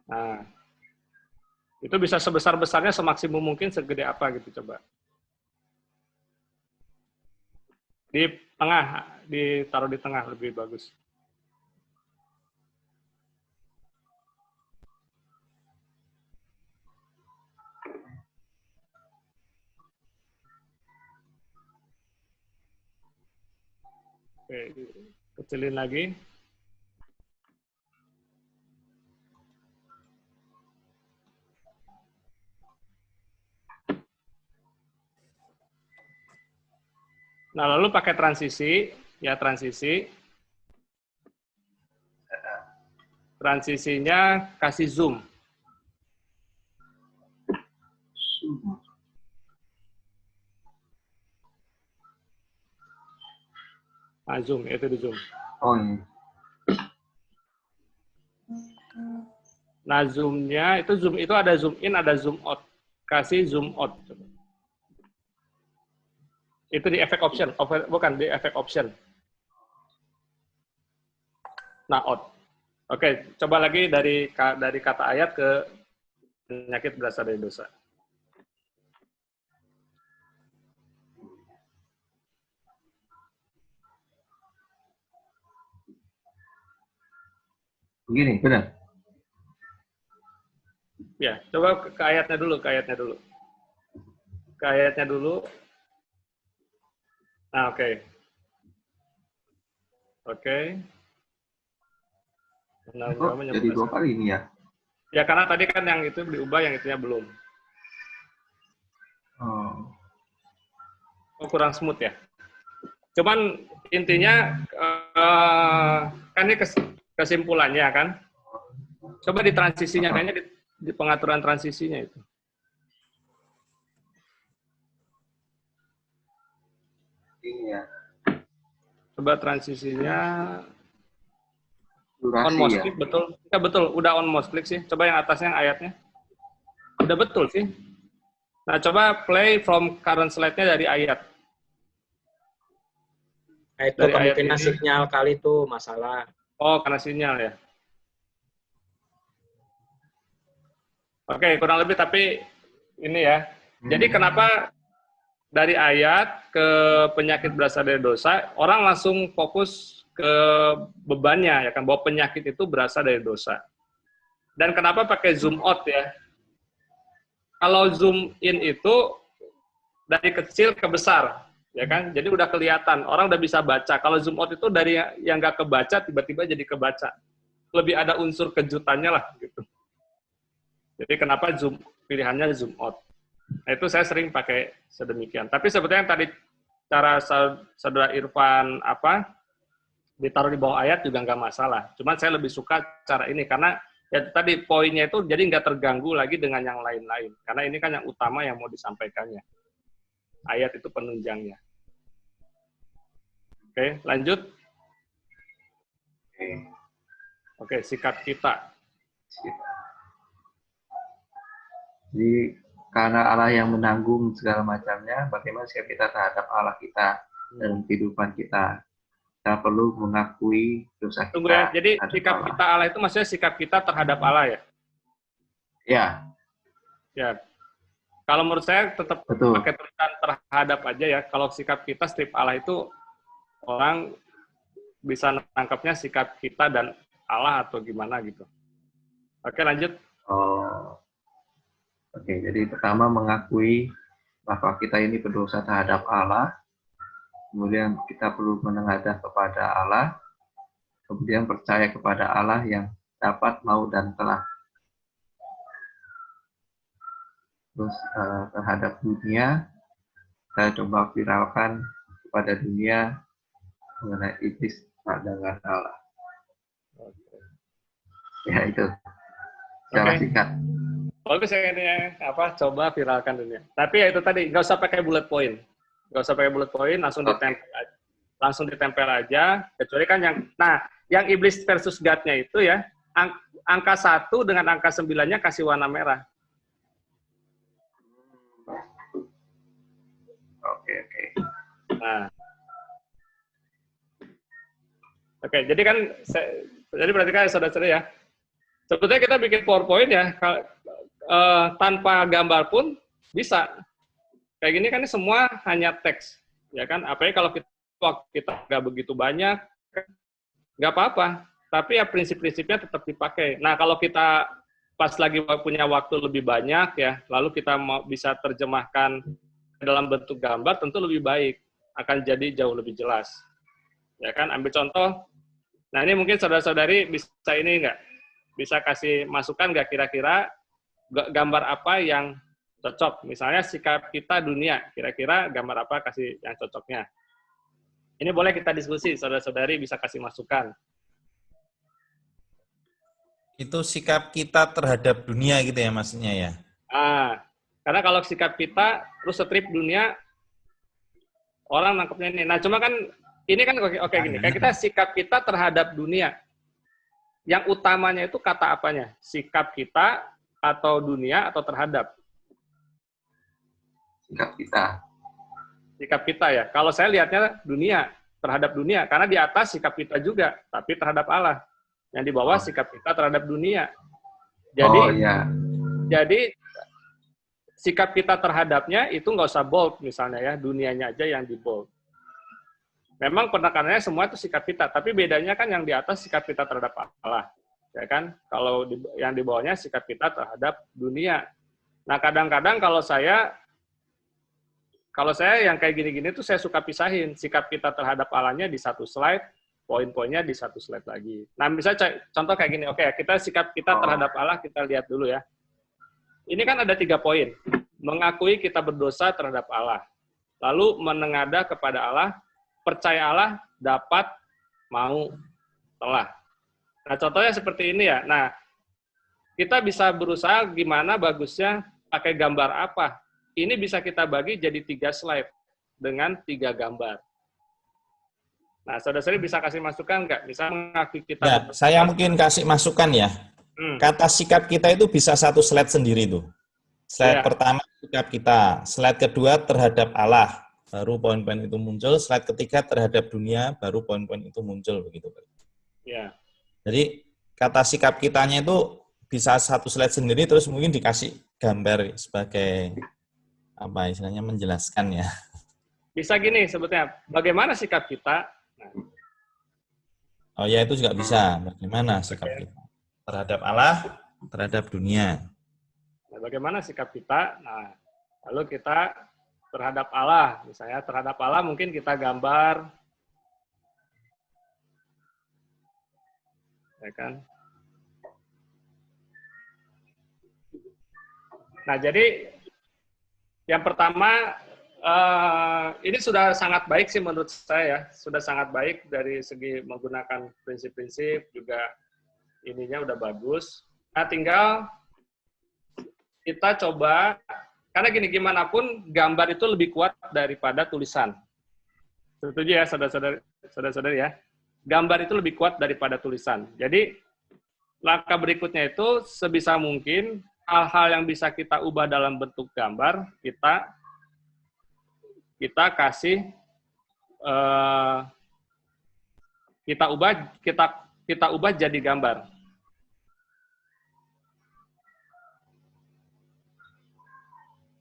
Nah, itu bisa sebesar-besarnya semaksimum mungkin segede apa gitu coba. Di tengah, ditaruh di tengah lebih bagus. Oke, kecilin lagi. Nah, lalu pakai transisi, ya transisi. Transisinya kasih zoom. Nah, zoom, itu di zoom. Oh, iya. Nah, zoom-nya, itu zoom itu ada zoom in, ada zoom out. Kasih zoom out. Itu di effect option, bukan di effect option. Nah, out. Oke, coba lagi dari kata ayat ke penyakit berasal dari dosa. Begini, benar. Ya, coba ke ayatnya dulu, ke ayatnya dulu. Ke ayatnya dulu. Nah, oke. Oke. Nah, Kok jadi 2 kali ini ya? Ya, karena tadi kan yang itu diubah, yang itunya belum. Oh, kurang smooth ya. Cuman intinya, kan ini kesimpulannya kan. Coba di transisinya, kayaknya di pengaturan transisinya itu. Iya. Coba transisinya Durasi on mouse ya? click, betul? Ya betul, udah on mouse click sih. Coba yang atasnya yang ayatnya. Udah betul sih. Nah, coba play from current slide-nya dari ayat. Nah, itu Dari ayat kemungkinan ini. sinyal kali itu masalah. Oh, karena sinyal ya. Oke, kurang lebih tapi ini ya. Jadi kenapa dari ayat ke penyakit berasal dari dosa, orang langsung fokus ke bebannya ya kan, bahwa penyakit itu berasal dari dosa. Dan kenapa pakai zoom out ya? Kalau zoom in itu dari kecil ke besar. Ya kan? Jadi udah kelihatan, orang udah bisa baca. Kalau zoom out itu dari yang nggak kebaca, tiba-tiba jadi kebaca. Lebih ada unsur kejutannya lah, gitu. Jadi kenapa pilihannya zoom out. Nah, itu saya sering pakai sedemikian. Tapi sebetulnya yang tadi cara saudara Irfan ditaruh di bawah ayat juga nggak masalah. Cuman saya lebih suka cara ini, karena ya tadi poinnya itu jadi nggak terganggu lagi dengan yang lain-lain. Karena ini kan yang utama yang mau disampaikannya. Ayat itu penunjangnya. Oke, lanjut. Oke, sikap kita. Jadi karena Allah yang menanggung segala macamnya, bagaimana sikap kita terhadap Allah kita dalam kehidupan kita? Kita perlu mengakui dosa kita. Tunggu ya, jadi terhadap sikap Allah. kita Allah itu maksudnya sikap kita terhadap Allah ya? Ya, Ya. Kalau menurut saya tetap betul. pakai tulisan terhadap aja ya. Kalau sikap kita strip Allah itu orang bisa nangkapnya sikap kita dan Allah atau gimana gitu. Oke, lanjut. Oh, oke. Jadi pertama mengakui bahwa kita ini berdosa terhadap Allah. Kemudian kita perlu menengadah kepada Allah. Kemudian percaya kepada Allah yang dapat, mau, dan telah. Terus terhadap dunia, saya coba viralkan kepada dunia mengenai iblis dengan Allah. Ya itu secara Oke. singkat. Bagus ya ini coba viralkan dunia. Tapi ya itu tadi, nggak usah pakai bullet point. Nggak usah pakai bullet point, langsung ditempel aja. Kecuali kan yang iblis versus God-nya itu ya, angka 1 dengan angka 9-nya kasih warna merah. Oke. Nah. Oke, jadi kan jadi berarti kan saudara-saudara ya. Sebetulnya kita bikin PowerPoint ya, tanpa gambar pun bisa. Kayak gini kan ini semua hanya teks, ya kan? Apalagi kalau kita nggak begitu banyak, nggak apa-apa. Tapi ya prinsip-prinsipnya tetap dipakai. Nah, kalau kita pas lagi punya waktu lebih banyak ya, lalu kita mau bisa terjemahkan dalam bentuk gambar, tentu lebih baik. Akan jadi jauh lebih jelas. Ya kan? Ambil contoh. Nah, ini mungkin saudara-saudari bisa ini nggak? Bisa kasih masukan nggak kira-kira gambar apa yang cocok? Misalnya sikap kita dunia, kira-kira gambar apa kasih yang cocoknya? Ini boleh kita diskusi, saudara-saudari bisa kasih masukan. Itu sikap kita terhadap dunia gitu ya maksudnya ya? Karena kalau sikap kita, terus strip dunia, orang nangkepnya ini. Nah, cuma kan, ini kan oke gini, kayak kita sikap kita terhadap dunia. Yang utamanya itu kata apanya? Sikap kita, atau dunia, atau terhadap? Sikap kita. Sikap kita ya. Kalau saya lihatnya dunia, terhadap dunia. Karena di atas sikap kita juga, tapi terhadap Allah. Yang di bawah sikap kita terhadap dunia. Jadi, jadi sikap kita terhadapnya itu nggak usah bold misalnya ya, dunianya aja yang di bold. Memang penekanannya semua itu sikap kita, tapi bedanya kan yang di atas sikap kita terhadap Allah, ya kan? Kalau yang di bawahnya sikap kita terhadap dunia. Nah, kadang-kadang kalau saya yang kayak gini-gini tuh saya suka pisahin sikap kita terhadap Allahnya di satu slide, poin-poinnya di satu slide lagi. Nah, misalnya contoh kayak gini, oke, kita sikap kita terhadap Allah kita lihat dulu ya. Ini kan ada 3 poin. Mengakui kita berdosa terhadap Allah. Lalu menengadah kepada Allah, percaya Allah, dapat, mau, telah. Nah, contohnya seperti ini ya. Nah, kita bisa berusaha gimana bagusnya pakai gambar apa. Ini bisa kita bagi jadi 3 slide dengan 3 gambar. Nah, saudara-saudari bisa kasih masukan nggak? Bisa mengakui kita. Ya, saya mungkin kasih masukan ya. Kata sikap kita itu bisa 1 slide sendiri tuh. Slide pertama sikap kita, slide kedua terhadap Allah, baru poin-poin itu muncul, slide ketiga terhadap dunia, baru poin-poin itu muncul begitu. Ya. Jadi kata sikap kitanya itu bisa 1 slide sendiri, terus mungkin dikasih gambar sebagai apa istilahnya menjelaskan ya. Bisa gini sebetulnya, bagaimana sikap kita? Oh ya, itu juga bisa. Bagaimana sikap kita terhadap Allah, terhadap dunia. Nah, bagaimana sikap kita? Nah, lalu kita terhadap Allah, misalnya terhadap Allah mungkin kita gambar, ya kan? Nah, jadi yang pertama, ini sudah sangat baik sih menurut saya, sudah sangat baik dari segi menggunakan prinsip-prinsip, juga ininya udah bagus. Nah, tinggal kita coba, karena gini, gimana pun gambar itu lebih kuat daripada tulisan. Setuju ya, saudara-saudari ya? Gambar itu lebih kuat daripada tulisan. Jadi, langkah berikutnya itu sebisa mungkin hal-hal yang bisa kita ubah dalam bentuk gambar, kita kasih, kita ubah jadi gambar.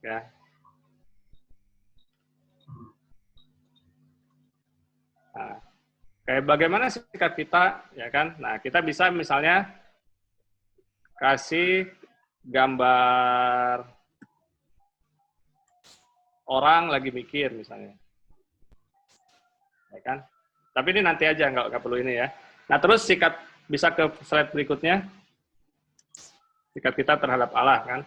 Ya. Nah, kayak bagaimana sikap kita, ya kan? Nah, kita bisa misalnya kasih gambar orang lagi mikir misalnya, ya kan? Tapi ini nanti aja, nggak perlu ini ya. Nah, terus sikap, bisa ke slide berikutnya, sikap kita terhadap Allah kan?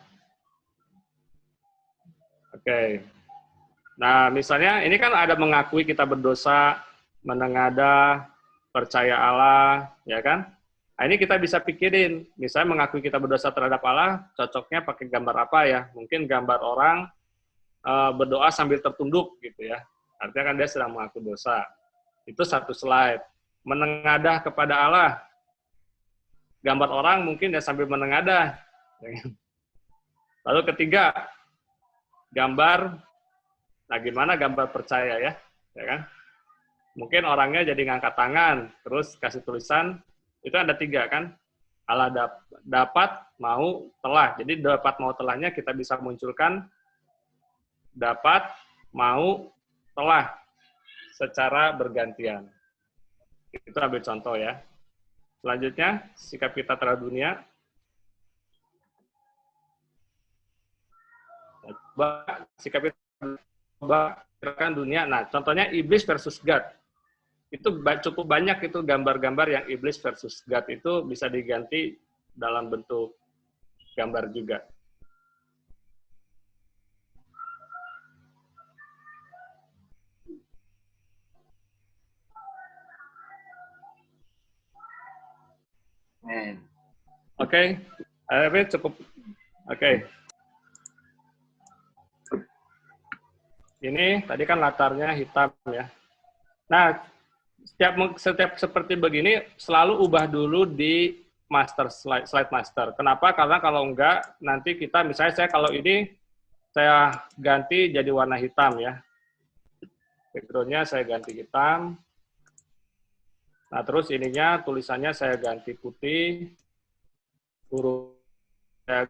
Oke. Nah, misalnya ini kan ada mengakui kita berdosa, menengadah, percaya Allah, ya kan? Nah, ini kita bisa pikirin, misalnya mengakui kita berdosa terhadap Allah, cocoknya pakai gambar apa ya? Mungkin gambar orang berdoa sambil tertunduk gitu ya. Artinya kan dia sedang mengaku dosa. Itu satu slide. Menengadah kepada Allah. Gambar orang mungkin dia sambil menengadah. Lalu ketiga, gambar, nah gimana gambar percaya ya, ya kan? Mungkin orangnya jadi ngangkat tangan, terus kasih tulisan, itu ada 3 kan? Allah dapat, mau, telah. Jadi dapat, mau, telahnya kita bisa munculkan dapat, mau, telah secara bergantian. Itu ambil contoh ya. Selanjutnya, sikap kita terhadap dunia. Sikap kita terhadap dunia. Nah, contohnya iblis versus God. Itu cukup banyak itu gambar-gambar yang iblis versus God itu bisa diganti dalam bentuk gambar juga. Oke, cukup. Oke. Ini tadi kan latarnya hitam ya. Nah, setiap seperti begini selalu ubah dulu di master slide master. Kenapa? Karena kalau enggak nanti kita misalnya kalau ini saya ganti jadi warna hitam ya. Background-nya saya ganti hitam. Nah, terus ininya tulisannya saya ganti putih. Huruf saya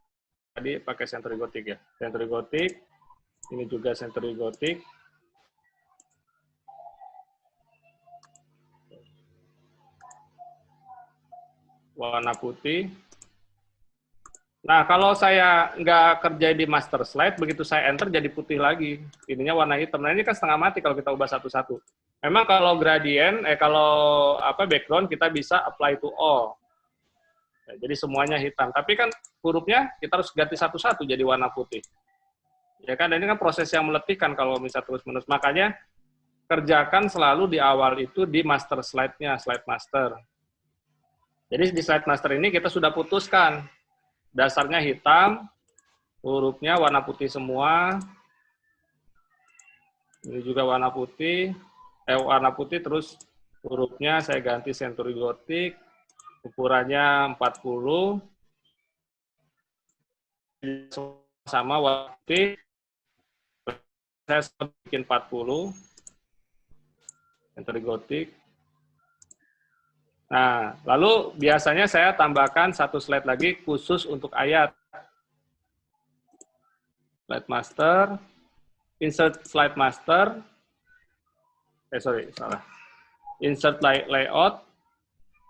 tadi pakai Century Gothic ya. Century Gothic. Ini juga Century Gothic. Warna putih. Nah, kalau saya nggak kerja di master slide, begitu saya enter jadi putih lagi. Ininya warna hitam. Nah, ini kan setengah mati kalau kita ubah satu-satu. Memang kalau gradient, kalau background kita bisa apply to all. Ya, jadi semuanya hitam. Tapi kan hurufnya kita harus ganti satu-satu jadi warna putih. Ya kan, dan ini kan proses yang meletihkan kalau misalnya terus-menerus. Makanya kerjakan selalu di awal itu di master slide-nya, slide master. Jadi di slide master ini kita sudah putuskan. Dasarnya hitam, hurufnya warna putih semua. Ini juga warna putih. Warna putih, terus hurufnya saya ganti Century Gothic. Ukurannya 40. Sama warna putih. Saya bikin 40. Century Gothic. Nah, lalu biasanya saya tambahkan satu slide lagi khusus untuk ayat. Slide master. Insert slide master. Salah. Insert layout.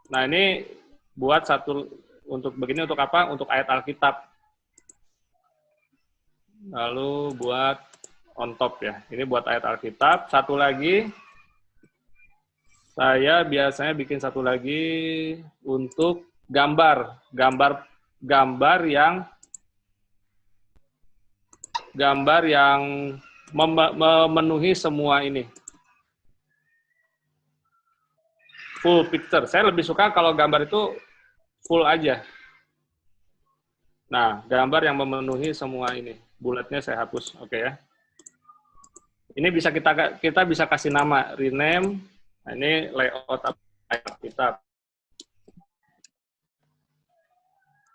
Nah, ini buat satu untuk begini untuk apa? Untuk ayat Alkitab. Lalu buat on top ya. Ini buat ayat Alkitab. Satu lagi, saya biasanya bikin satu lagi untuk gambar yang memenuhi semua ini. Full picture. Saya lebih suka kalau gambar itu full aja. Nah, gambar yang memenuhi semua ini. Bulatnya saya hapus, oke ya. Ini bisa kita bisa kasih nama rename. Nah, ini layout Alkitab.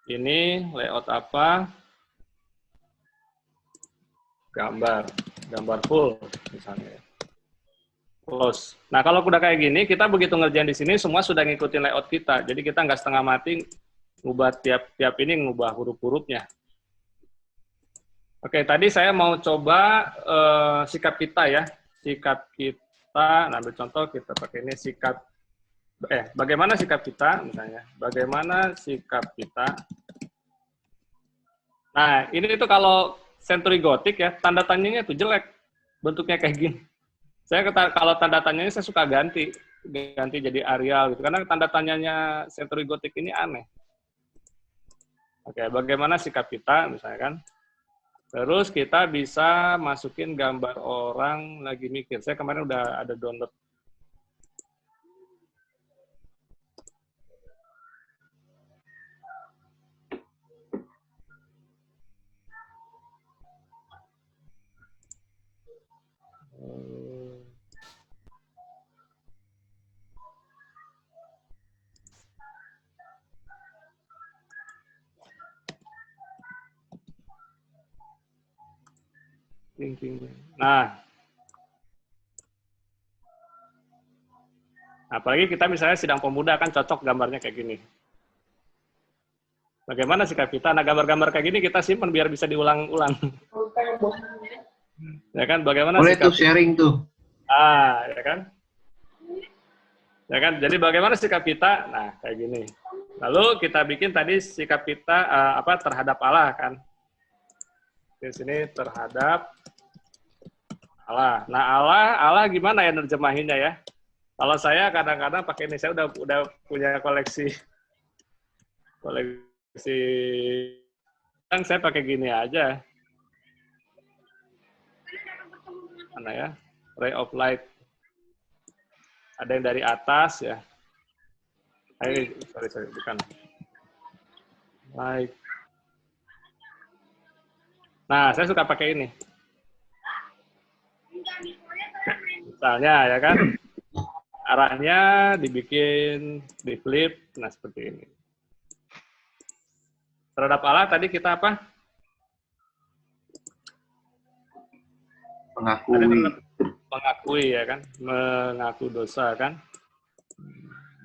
Ini layout apa? Gambar full misalnya. Close. Nah, kalau udah kayak gini, kita begitu ngerjain di sini semua sudah ngikutin layout kita. Jadi kita nggak setengah mati ngubah tiap ini ngubah huruf-hurufnya. Oke, tadi saya mau coba sikap kita ya. Sikap kita, nah ambil contoh kita pakai ini sikap bagaimana sikap kita misalnya. Bagaimana sikap kita. Nah, ini itu kalau Century Gothic ya, tanda tanyanya itu jelek. Bentuknya kayak gini. Saya kalau tanda tanyanya saya suka ganti jadi Arial gitu. Karena tanda tanyanya Century Gothic ini aneh. Oke, bagaimana sikap kita misalnya kan. Terus kita bisa masukin gambar orang lagi mikir. Saya kemarin udah ada download. Nah, apalagi kita misalnya sidang pemuda kan cocok gambarnya kayak gini. Bagaimana sikap kita? Nah, gambar-gambar kayak gini kita simpan biar bisa diulang-ulang. Ya kan? Bagaimana boleh sikap tuh sharing tuh. ya kan? Ya kan? Jadi bagaimana sikap kita? Nah, kayak gini. Lalu kita bikin tadi sikap kita terhadap Allah kan? Di sini terhadap Allah. Nah, Allah gimana ya nerjemahinnya ya? Kalau saya kadang-kadang pakai ini, saya udah punya koleksi kan saya pakai gini aja. Mana ya? Ray of light. Ada yang dari atas ya. Sorry, bukan. Light. Nah, saya suka pakai ini. Misalnya ya kan, arahnya dibikin, di flip, nah seperti ini. Terhadap Allah tadi kita apa? Mengakui ya kan, mengaku dosa kan.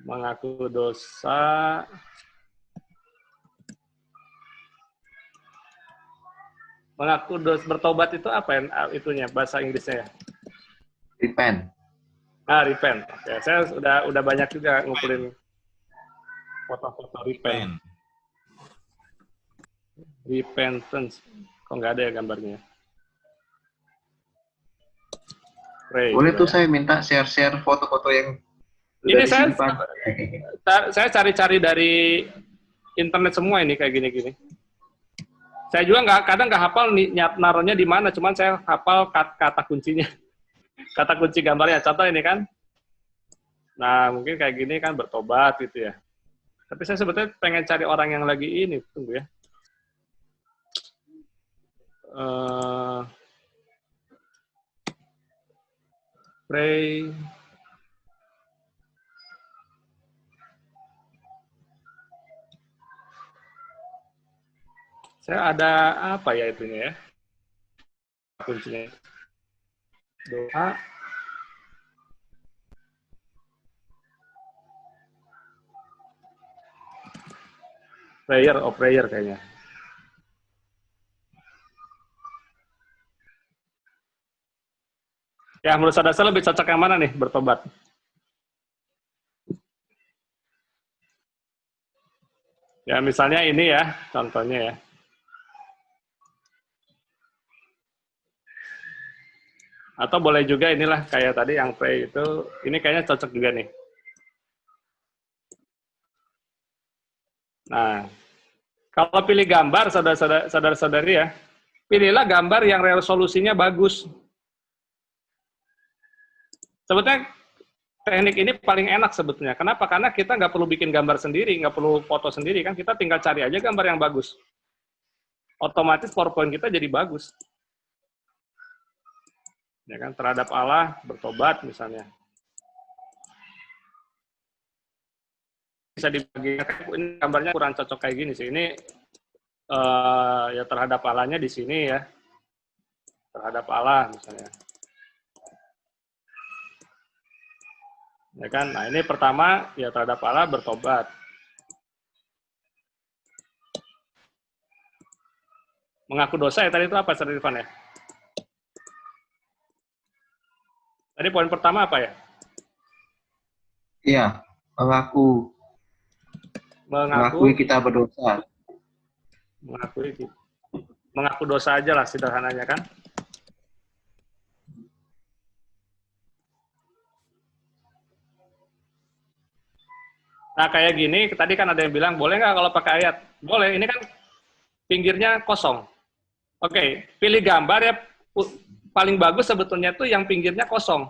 Mengaku dosa. Mengaku dosa, bertobat itu apa ya itunya bahasa Inggrisnya ya? Repent. Nah, repent. Ya, saya udah banyak juga ngumpulin foto-foto repent. Repentance. Kok nggak ada ya gambarnya? Pray, boleh tuh ya. saya minta share-share foto-foto yang ini saya cari-cari dari internet semua ini kayak gini-gini. Saya juga kadang nggak hafal naruhnya di mana, cuman saya hafal kata kuncinya. Kata kunci gambarnya, contoh ini kan. Nah, mungkin kayak gini kan bertobat gitu ya. Tapi saya sebetulnya pengen cari orang yang lagi ini, tunggu ya. Pray. Saya ada apa ya itunya ya? Kuncinya. Doa. Prayer kayaknya. Ya, menurut saudara lebih cocok yang mana nih bertobat? Ya, misalnya ini ya, contohnya ya. Atau boleh juga inilah kayak tadi yang pray itu, ini kayaknya cocok juga nih. Nah, kalau pilih gambar, saudara-saudari ya, pilihlah gambar yang resolusinya bagus. Sebetulnya teknik ini paling enak sebetulnya. Kenapa? Karena kita nggak perlu bikin gambar sendiri, nggak perlu foto sendiri kan. Kita tinggal cari aja gambar yang bagus. Otomatis PowerPoint kita jadi bagus. Ya kan, terhadap Allah, bertobat misalnya. Bisa dibagi, ini gambarnya kurang cocok kayak gini sih. Ini ya terhadap Allahnya di sini ya. Terhadap Allah misalnya. Ya kan? Nah, ini pertama ya terhadap Allah bertobat. Mengaku dosa ya tadi itu apa, Saudara Irfan ya? Tadi poin pertama apa ya? Iya, mengakui kita berdosa. Mengaku dosa aja lah sederhananya kan. Nah kayak gini, tadi kan ada yang bilang, boleh nggak kalau pakai ayat? Boleh, ini kan pinggirnya kosong. Oke, pilih gambar ya, paling bagus sebetulnya tuh yang pinggirnya kosong.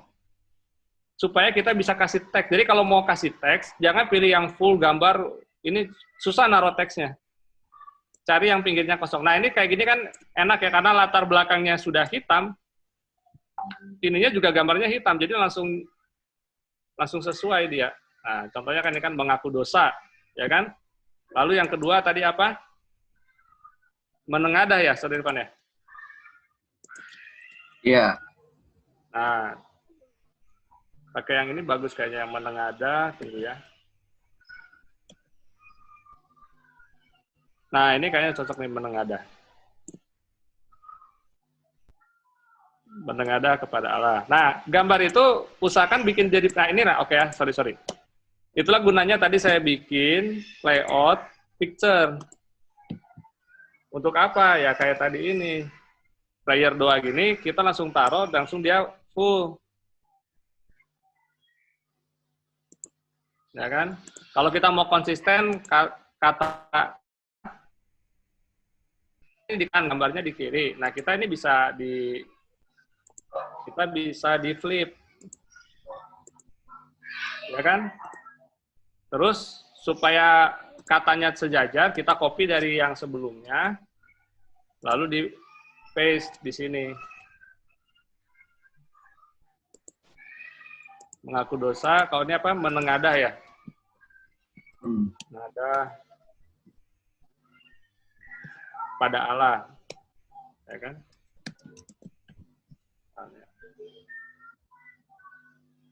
Supaya kita bisa kasih teks. Jadi kalau mau kasih teks, jangan pilih yang full gambar, ini susah naruh teksnya. Cari yang pinggirnya kosong. Nah ini kayak gini kan enak ya, karena latar belakangnya sudah hitam, ininya juga gambarnya hitam, jadi langsung sesuai dia. Nah contohnya kan ini kan mengaku dosa, ya kan? Lalu yang kedua tadi apa? Menengadah ya, Saudara Irfan ya? Iya. Nah, pakai yang ini bagus kayaknya, yang menengadah, tunggu ya. Nah, ini kayaknya cocok nih, menengadah. Menengadah kepada Allah. Nah, gambar itu usahakan bikin jadi, nah ini, oke ya, sorry. Itulah gunanya tadi saya bikin layout picture. Untuk apa? Ya kayak tadi ini. Player doa gini, kita langsung taruh, langsung dia full. Ya kan? Kalau kita mau konsisten, kata ini kan gambarnya di kiri. Nah, kita ini bisa di flip. Ya kan? Terus supaya katanya sejajar, kita copy dari yang sebelumnya, lalu di paste di sini. Mengaku dosa, kalau ini apa? Menengadah ya. Menengadah pada Allah. Ya kan?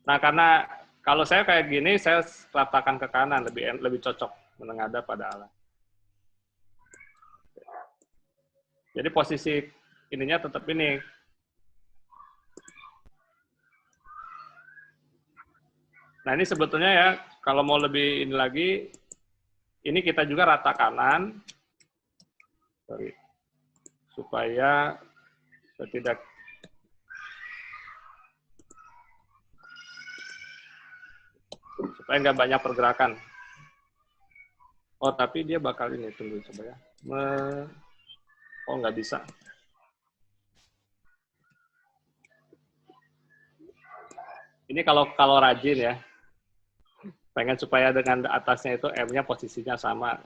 Nah, karena kalau saya kayak gini, saya ratakan ke kanan, lebih cocok, menengadah pada Allah. Jadi posisi ininya tetap ini. Nah, ini sebetulnya ya, kalau mau lebih ini lagi, ini kita juga rata kanan, supaya nggak banyak pergerakan. Oh, tapi dia bakal ini, tunggu coba ya. Oh, nggak bisa. Ini kalau rajin ya, pengen supaya dengan atasnya itu M-nya posisinya sama.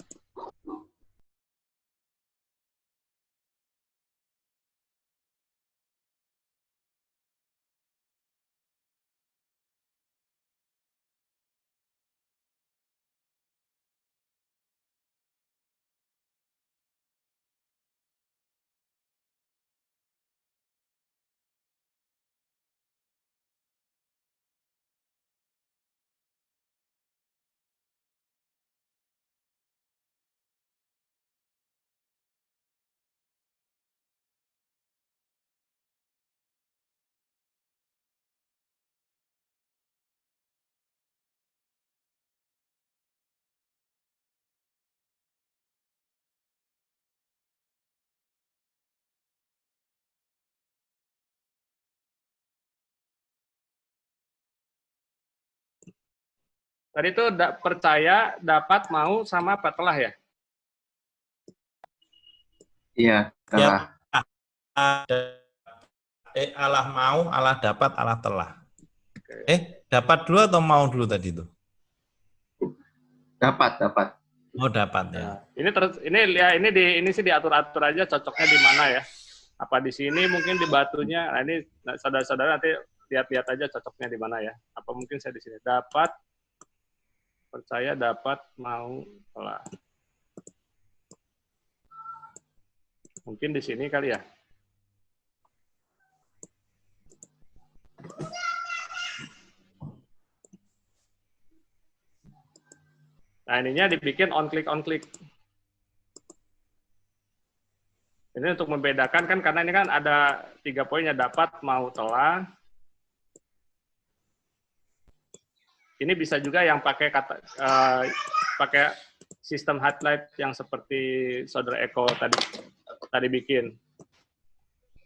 Tadi itu percaya, dapat, mau, sama apa telah ya? Iya, telah. Allah mau, Allah dapat, Allah telah. Dapat dulu atau mau dulu tadi itu? Dapat. Oh, dapat ya. Nah, ini sih diatur-atur aja cocoknya di mana ya. Apa di sini mungkin di batunya. Nah, ini saudara-saudara nanti lihat-lihat aja cocoknya di mana ya. Apa mungkin saya di sini dapat, percaya, dapat, mau, telah. Mungkin di sini kali ya. Nah, ininya dibikin on-click. Ini untuk membedakan kan, karena ini kan ada 3 poinnya, dapat, mau, telah. Ini bisa juga yang pakai pakai sistem highlight yang seperti saudara Eko tadi bikin.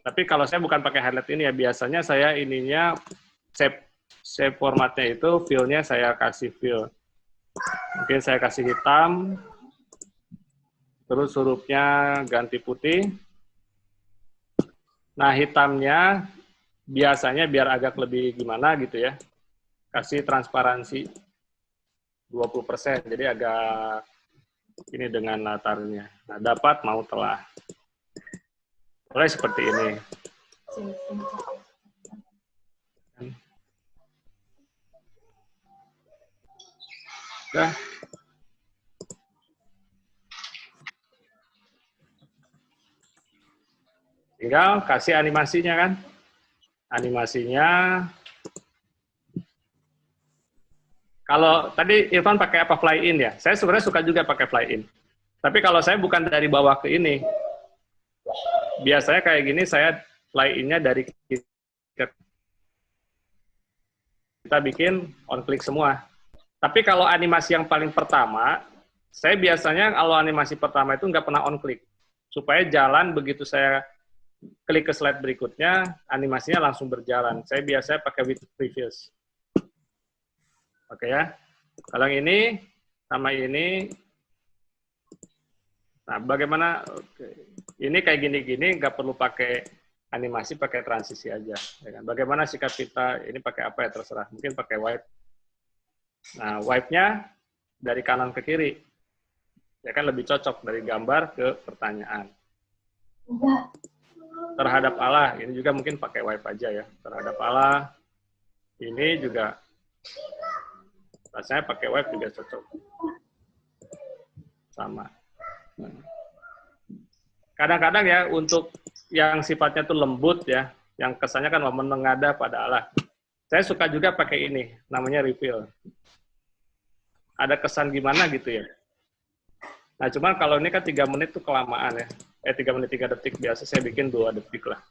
Tapi kalau saya bukan pakai highlight ini ya, biasanya saya ininya save formatnya itu fill-nya saya kasih fill. Mungkin saya kasih hitam, terus hurufnya ganti putih. Nah, hitamnya biasanya biar agak lebih gimana gitu ya, kasih transparansi 20%, jadi agak ini dengan latarnya. Nah, dapat, mau, telah. Mulai seperti ini. Udah. Tinggal kasih animasinya kan. Animasinya. Kalau tadi Irfan pakai apa, fly in ya? Saya sebenarnya suka juga pakai fly in. Tapi kalau saya bukan dari bawah ke ini. Biasanya kayak gini saya fly in-nya dari kita bikin on click semua. Tapi kalau animasi yang paling pertama, saya biasanya kalau animasi pertama itu nggak pernah on click. Supaya jalan begitu saya klik ke slide berikutnya, animasinya langsung berjalan. Saya biasanya pakai with previous. Oke ya. Kalau yang ini sama ini, nah bagaimana? Ini kayak gini-gini nggak perlu pakai animasi, pakai transisi aja. Ya kan? Bagaimana sikap kita? Ini pakai apa ya terserah. Mungkin pakai wipe. Nah wipe-nya dari kanan ke kiri. Ya kan lebih cocok dari gambar ke pertanyaan. Terhadap Allah, ini juga mungkin pakai wipe aja ya. Terhadap Allah, ini juga rasanya pakai wipe juga cocok. Sama. Kadang-kadang ya untuk yang sifatnya tuh lembut ya, yang kesannya kan menengadah pada Allah. Saya suka juga pakai ini, namanya reveal. Ada kesan gimana gitu ya. Nah, cuman kalau ini kan 3 menit tuh kelamaan ya. 3 menit 3 detik, biasa saya bikin 2 detik lah.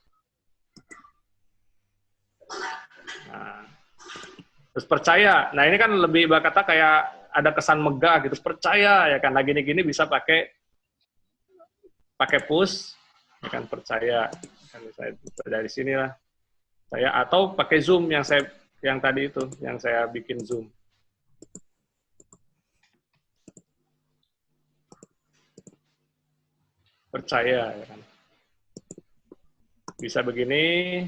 Nah, terus percaya. Nah, ini kan lebih kata kayak ada kesan megah gitu, percaya ya kan. Nah, gini-gini bisa pakai push, ya kan, percaya. Kan saya dari sini lah. Saya atau pakai zoom yang tadi itu, yang saya bikin zoom. Percaya ya kan. Bisa begini.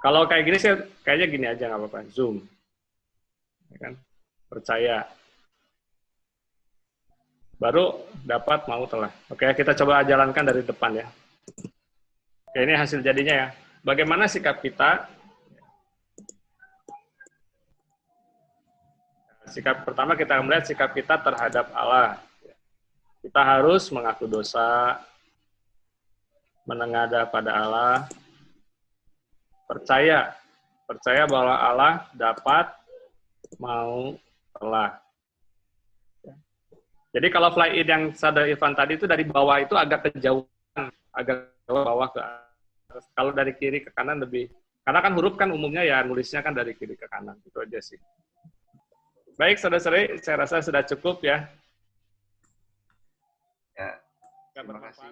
Kalau kayak gini sih kayaknya gini aja nggak apa-apa, zoom. Ya kan? Percaya. Baru dapat, mau, telah. Oke, kita coba jalankan dari depan ya. Oke, ini hasil jadinya ya. Bagaimana sikap kita? Sikap pertama kita melihat sikap kita terhadap Allah. Kita harus mengaku dosa, menengadah pada Allah, percaya bahwa Allah dapat, mau, telah. Jadi kalau fly in yang saudara Irfan tadi itu dari bawah itu agak kejauhan, agak bawah ke atas. Kalau dari kiri ke kanan lebih, karena kan huruf kan umumnya ya nulisnya kan dari kiri ke kanan, itu aja sih. Baik, saudara-saudari, saya rasa sudah cukup ya. Ya, terima kasih.